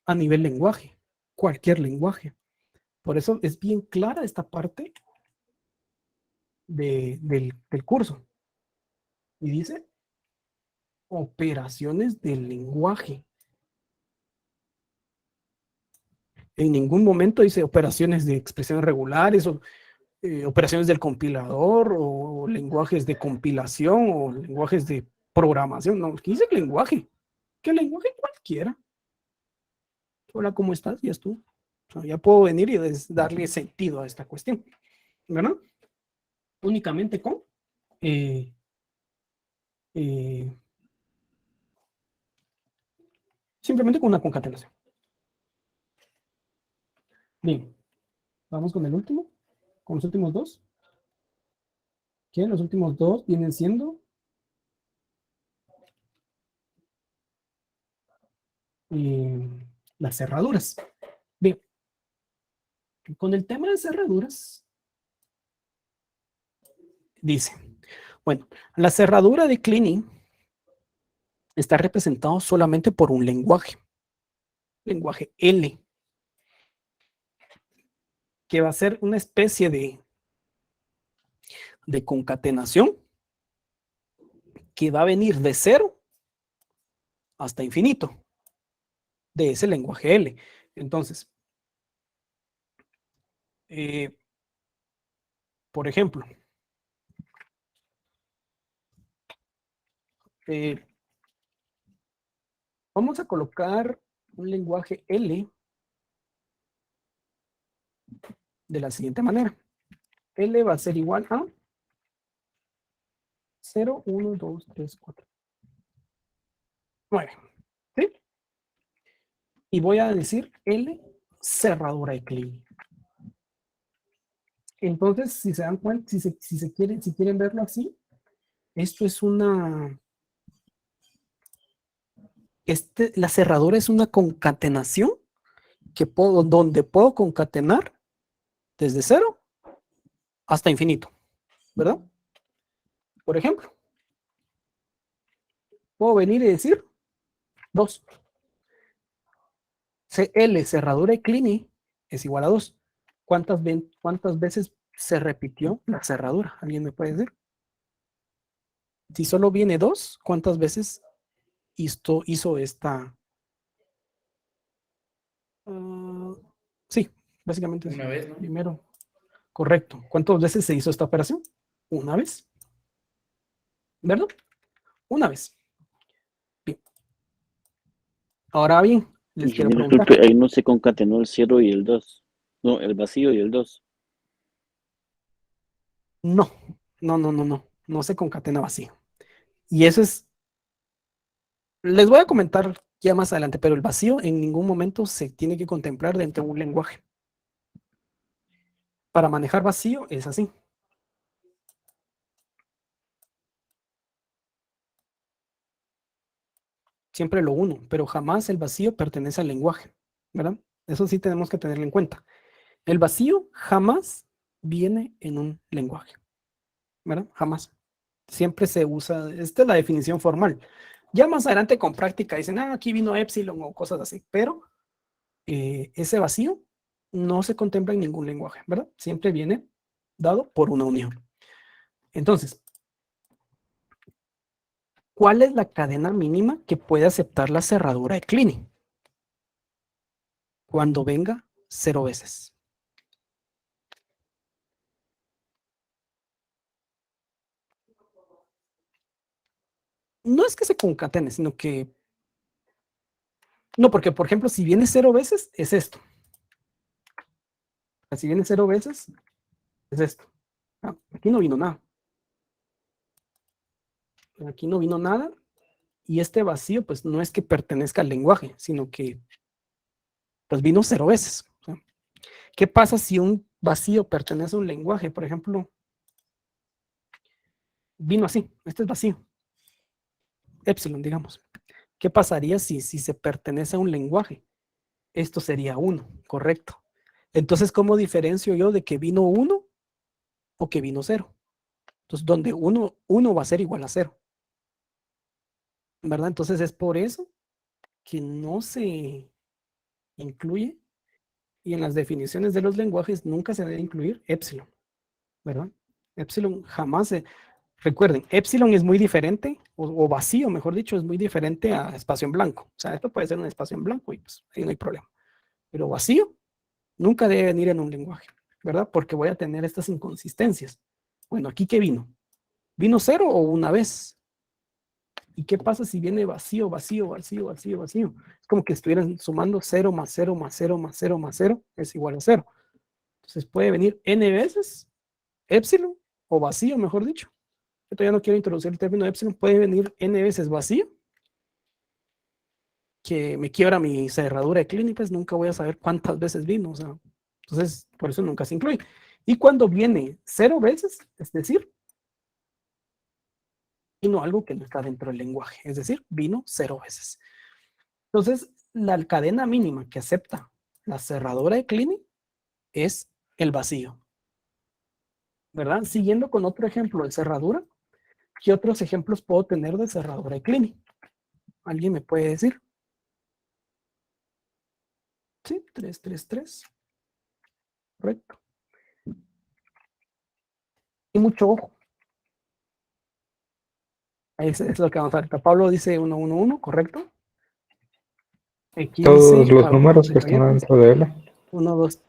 a nivel lenguaje, cualquier lenguaje. Por eso es bien clara esta parte del curso. Y dice operaciones del lenguaje. En ningún momento dice operaciones de expresiones regulares o operaciones del compilador o lenguajes de compilación o lenguajes de programación. No, ¿qué dice lenguaje? ¿Qué lenguaje? Cualquiera. Hola, ¿cómo estás? Ya tú. O sea, ya puedo venir y darle sentido a esta cuestión. ¿Verdad? Únicamente con simplemente con una concatenación. Bien, vamos con el último, con los últimos dos. Que los últimos dos vienen siendo las cerraduras. Bien, con el tema de cerraduras, dice, bueno, la cerradura de cleaning está representado solamente por un lenguaje L, que va a ser una especie de concatenación que va a venir de 0 hasta infinito de ese lenguaje L. Entonces, por ejemplo, vamos a colocar un lenguaje L de la siguiente manera. L va a ser igual a 0, 1, 2, 3, 4, 9. ¿Sí? Y voy a decir L cerradura de Kleene. Entonces, si se dan cuenta, si quieren verlo así, esto es la cerradura es una concatenación donde puedo concatenar desde 0 hasta infinito, ¿verdad? Por ejemplo, puedo venir y decir 2. L cerradura de Kleene es igual a 2. ¿Cuántas veces se repitió la cerradura? ¿Alguien me puede decir? Si solo viene 2, ¿cuántas veces hizo esta? Sí, básicamente Una vez, ¿no? Primero. Correcto. ¿Cuántas veces se hizo esta operación? Una vez. ¿Verdad? Una vez. Bien. Ahora bien, les quiero Ingeniero, preguntar. disculpe, ahí no se concatenó el 0 y el 2. No, el vacío y el 2. No, no se concatena vacío. Y eso es, les voy a comentar ya más adelante, pero el vacío en ningún momento se tiene que contemplar dentro de un lenguaje. Para manejar vacío es así. Siempre lo uno, pero jamás el vacío pertenece al lenguaje, ¿verdad? Eso sí tenemos que tenerlo en cuenta. El vacío jamás viene en un lenguaje, ¿verdad? Jamás. Siempre se usa, esta es la definición formal. Ya más adelante con práctica dicen, aquí vino epsilon o cosas así, pero ese vacío no se contempla en ningún lenguaje, ¿verdad? Siempre viene dado por una unión. Entonces, ¿cuál es la cadena mínima que puede aceptar la cerradura de Kleene? Cuando venga 0 veces. No es que se concatene, sino que... No, porque, por ejemplo, si viene 0 veces, es esto. Si viene 0 veces, es esto. Aquí no vino nada. Aquí no vino nada. Y este vacío, pues, no es que pertenezca al lenguaje, sino que, pues, vino 0 veces. ¿Qué pasa si un vacío pertenece a un lenguaje? Por ejemplo, vino así. Este es vacío. Epsilon, digamos. ¿Qué pasaría si se pertenece a un lenguaje? Esto sería 1, correcto. Entonces, ¿cómo diferencio yo de que vino 1 o que vino 0? Entonces, donde 1 va a ser igual a 0. ¿Verdad? Entonces, es por eso que no se incluye y en las definiciones de los lenguajes nunca se debe incluir epsilon. ¿Verdad? Epsilon jamás se... Recuerden, epsilon es muy diferente, o vacío, mejor dicho, es muy diferente a espacio en blanco. O sea, esto puede ser un espacio en blanco y pues ahí no hay problema. Pero vacío nunca debe venir en un lenguaje, ¿verdad? Porque voy a tener estas inconsistencias. Bueno, ¿aquí qué vino? ¿Vino 0 o una vez? ¿Y qué pasa si viene vacío, vacío, vacío, vacío, vacío? Es como que estuvieran sumando 0 más 0 más 0 más 0 más 0 es igual a 0. Entonces puede venir n veces epsilon o vacío, mejor dicho. Yo todavía no quiero introducir el término epsilon. Puede venir n veces vacío, que me quiebra mi cerradura de Kleene, pues nunca voy a saber cuántas veces vino. O sea, entonces, por eso nunca se incluye. Y cuando viene 0 veces, es decir, vino algo que no está dentro del lenguaje, es decir, vino 0 veces. Entonces, la cadena mínima que acepta la cerradura de Kleene es el vacío, ¿verdad? Siguiendo con otro ejemplo de cerradura, ¿qué otros ejemplos puedo tener de cerradura de Kleene? ¿Alguien me puede decir? Sí, 333. Correcto. Y mucho ojo. Ahí es lo que vamos a ver. Pablo dice 111, correcto. Aquí Todos dice los números que están dentro de él. 1, 2,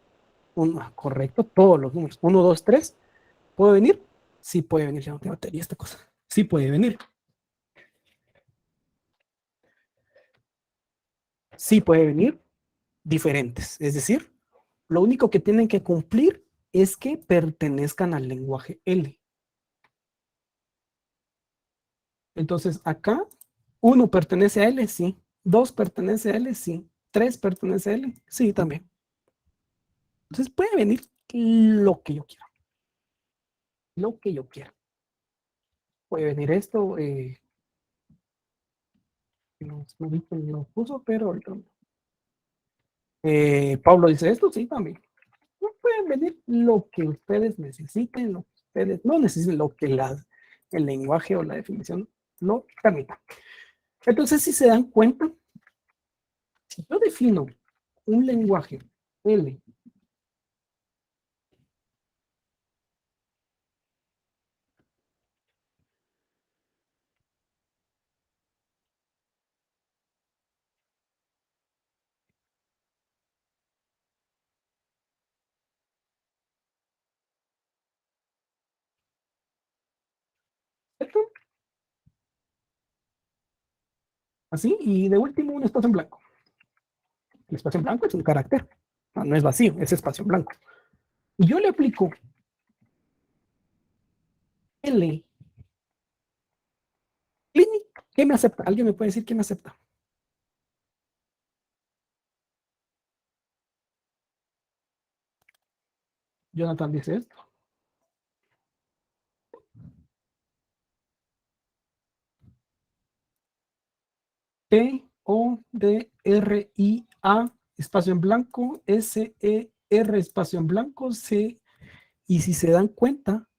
1, correcto. Todos los números. 1, 2, 3. ¿Puede venir? Sí puede venir. Ya no tengo batería esta cosa. Sí puede venir. Sí puede venir diferentes. Es decir, lo único que tienen que cumplir es que pertenezcan al lenguaje L. Entonces, acá, 1 pertenece a L, sí. 2 pertenece a L, sí. 3 pertenece a L, sí, también. Entonces, puede venir lo que yo quiera. Lo que yo quiera. Puede venir esto, no vi quién lo puso, pero Pablo dice esto, sí, también. No pueden venir lo que ustedes necesiten, lo que ustedes no necesiten, lo que el lenguaje o la definición lo permita. Entonces, si se dan cuenta, si yo defino un lenguaje L, ¿cierto? Así, y de último un espacio en blanco. El espacio en blanco es un carácter, no es vacío, es espacio en blanco. Y yo le aplico L, ¿qué me acepta? ¿Alguien me puede decir qué me acepta? Jonathan dice esto. T-O-D-R-I-A, espacio en blanco, S-E-R, espacio en blanco, C. Y si se dan cuenta,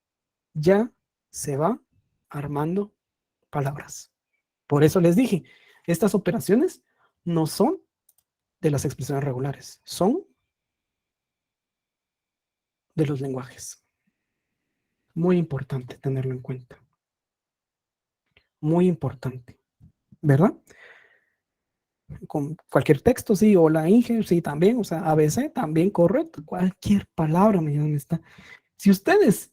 ya se va armando palabras. Por eso les dije, estas operaciones no son de las expresiones regulares, son de los lenguajes. Muy importante tenerlo en cuenta. Muy importante, ¿verdad? Con cualquier texto, sí, o la Inge, sí, también, o sea, ABC, también correcto, cualquier palabra, me está. Si ustedes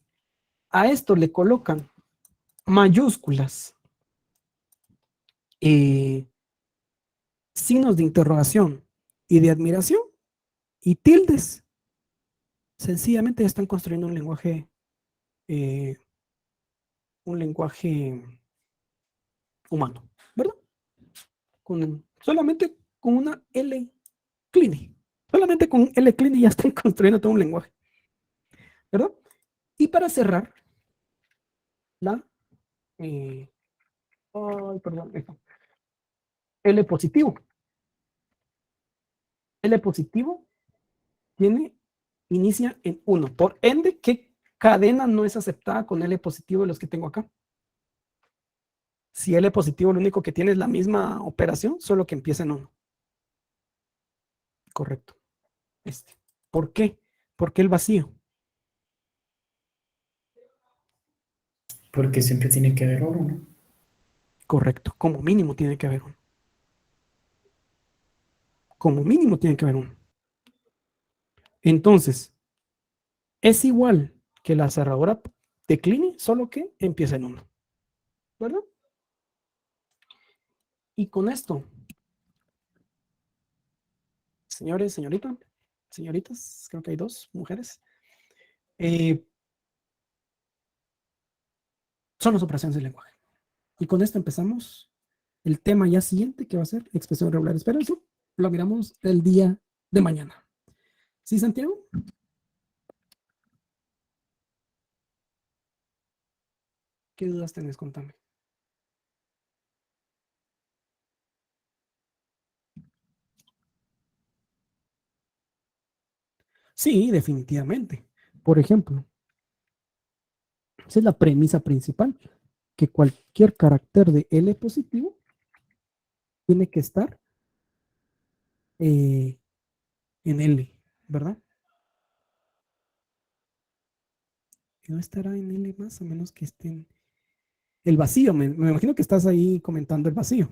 a esto le colocan mayúsculas, signos de interrogación y de admiración y tildes, sencillamente ya están construyendo eh, un lenguaje humano, ¿verdad? Solamente con una L clean. Solamente con L clean ya están construyendo todo un lenguaje, ¿verdad? Y para cerrar, la perdón, L positivo. L positivo inicia en 1. Por ende, ¿qué cadena no es aceptada con L positivo de los que tengo acá? Si L positivo lo único que tiene es la misma operación, solo que empieza en 1. Correcto. ¿Por qué? ¿Por qué el vacío? Porque siempre tiene que haber uno, ¿no? Correcto. Como mínimo tiene que haber uno. Como mínimo tiene que haber uno. Entonces, es igual que la cerradura de Clini, solo que empieza en 1. ¿Verdad? Y con esto, señores, señoritas, creo que hay 2 mujeres, son las operaciones del lenguaje. Y con esto empezamos el tema ya siguiente, que va a ser expresiones regulares. Pero eso lo miramos el día de mañana. ¿Sí, Santiago? ¿Qué dudas tenés? Contame. Sí, definitivamente. Por ejemplo, esa es la premisa principal, que cualquier carácter de L positivo tiene que estar en L, ¿verdad? Que no estará en L más a menos que esté en el vacío. Me imagino que estás ahí comentando el vacío.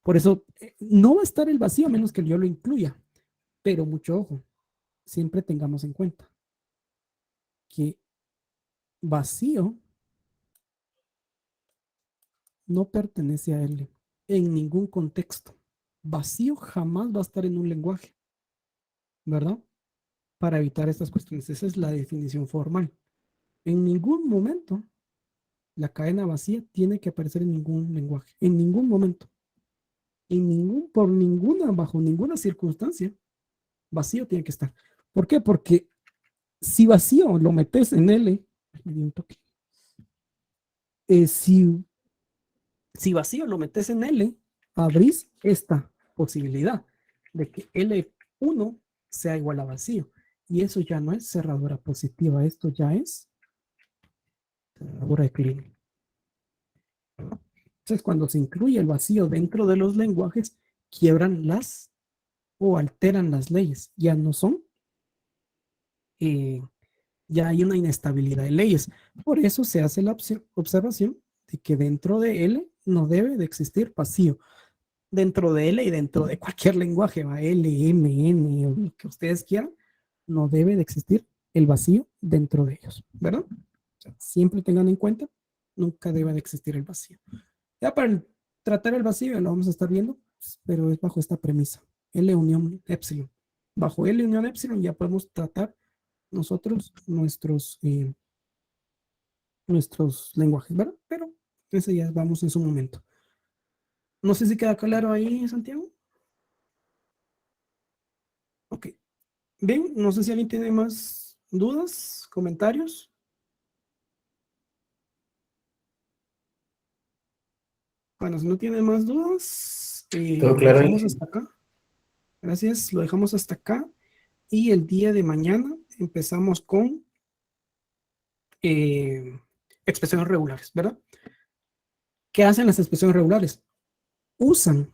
Por eso no va a estar el vacío a menos que yo lo incluya. Pero mucho ojo, siempre tengamos en cuenta que vacío no pertenece a L en ningún contexto. Vacío jamás va a estar en un lenguaje, ¿verdad? Para evitar estas cuestiones. Esa es la definición formal. En ningún momento la cadena vacía tiene que aparecer en ningún lenguaje. En ningún momento. Bajo ninguna circunstancia, vacío tiene que estar. ¿Por qué? Porque si vacío lo metes en L, me dio un toque. Si vacío lo metes en L, abrís esta posibilidad de que L1 sea igual a vacío. Y eso ya no es cerradura positiva, esto ya es cerradura de Kleene. Entonces, cuando se incluye el vacío dentro de los lenguajes, quiebran las o alteran las leyes. Ya no son, ya hay una inestabilidad de leyes. Por eso se hace la observación de que dentro de L no debe de existir vacío. Dentro de L y dentro de cualquier lenguaje, va L, M, N, o lo que ustedes quieran, no debe de existir el vacío dentro de ellos, ¿verdad? O sea, siempre tengan en cuenta, nunca debe de existir el vacío. Ya para tratar el vacío lo vamos a estar viendo, pero es bajo esta premisa, L unión epsilon. Bajo L unión epsilon ya podemos tratar nosotros nuestros lenguajes, ¿verdad? Pero ese ya vamos en su momento. No sé si queda claro ahí, Santiago. Ok. Bien, no sé si alguien tiene más dudas, comentarios. Bueno, si no tiene más dudas, Todo lo claro dejamos ahí. hasta acá. Gracias, lo dejamos hasta acá. Y el día de mañana empezamos con expresiones regulares, ¿verdad? ¿Qué hacen las expresiones regulares? Usan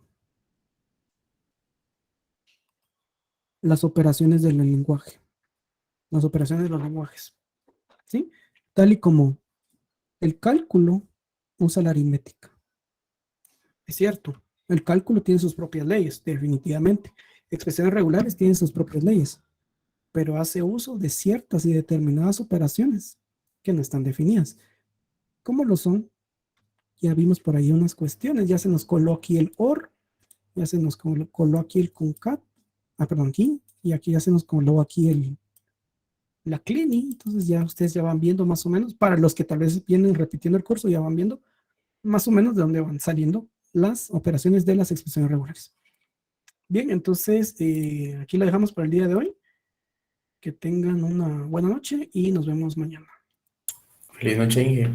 las operaciones del lenguaje, las operaciones de los lenguajes, ¿sí? Tal y como el cálculo usa la aritmética. Es cierto, el cálculo tiene sus propias leyes, definitivamente. Expresiones regulares tienen sus propias leyes, pero hace uso de ciertas y determinadas operaciones que no están definidas. ¿Cómo lo son? Ya vimos por ahí unas cuestiones, ya se nos coló aquí el OR, ya se nos coló aquí el concat, perdón, aquí, y aquí ya se nos coló aquí la Kleene, entonces ya ustedes ya van viendo más o menos, para los que tal vez vienen repitiendo el curso, ya van viendo más o menos de dónde van saliendo las operaciones de las expresiones regulares. Bien, entonces aquí lo dejamos para el día de hoy. Que tengan una buena noche y nos vemos mañana. Feliz noche, Inge.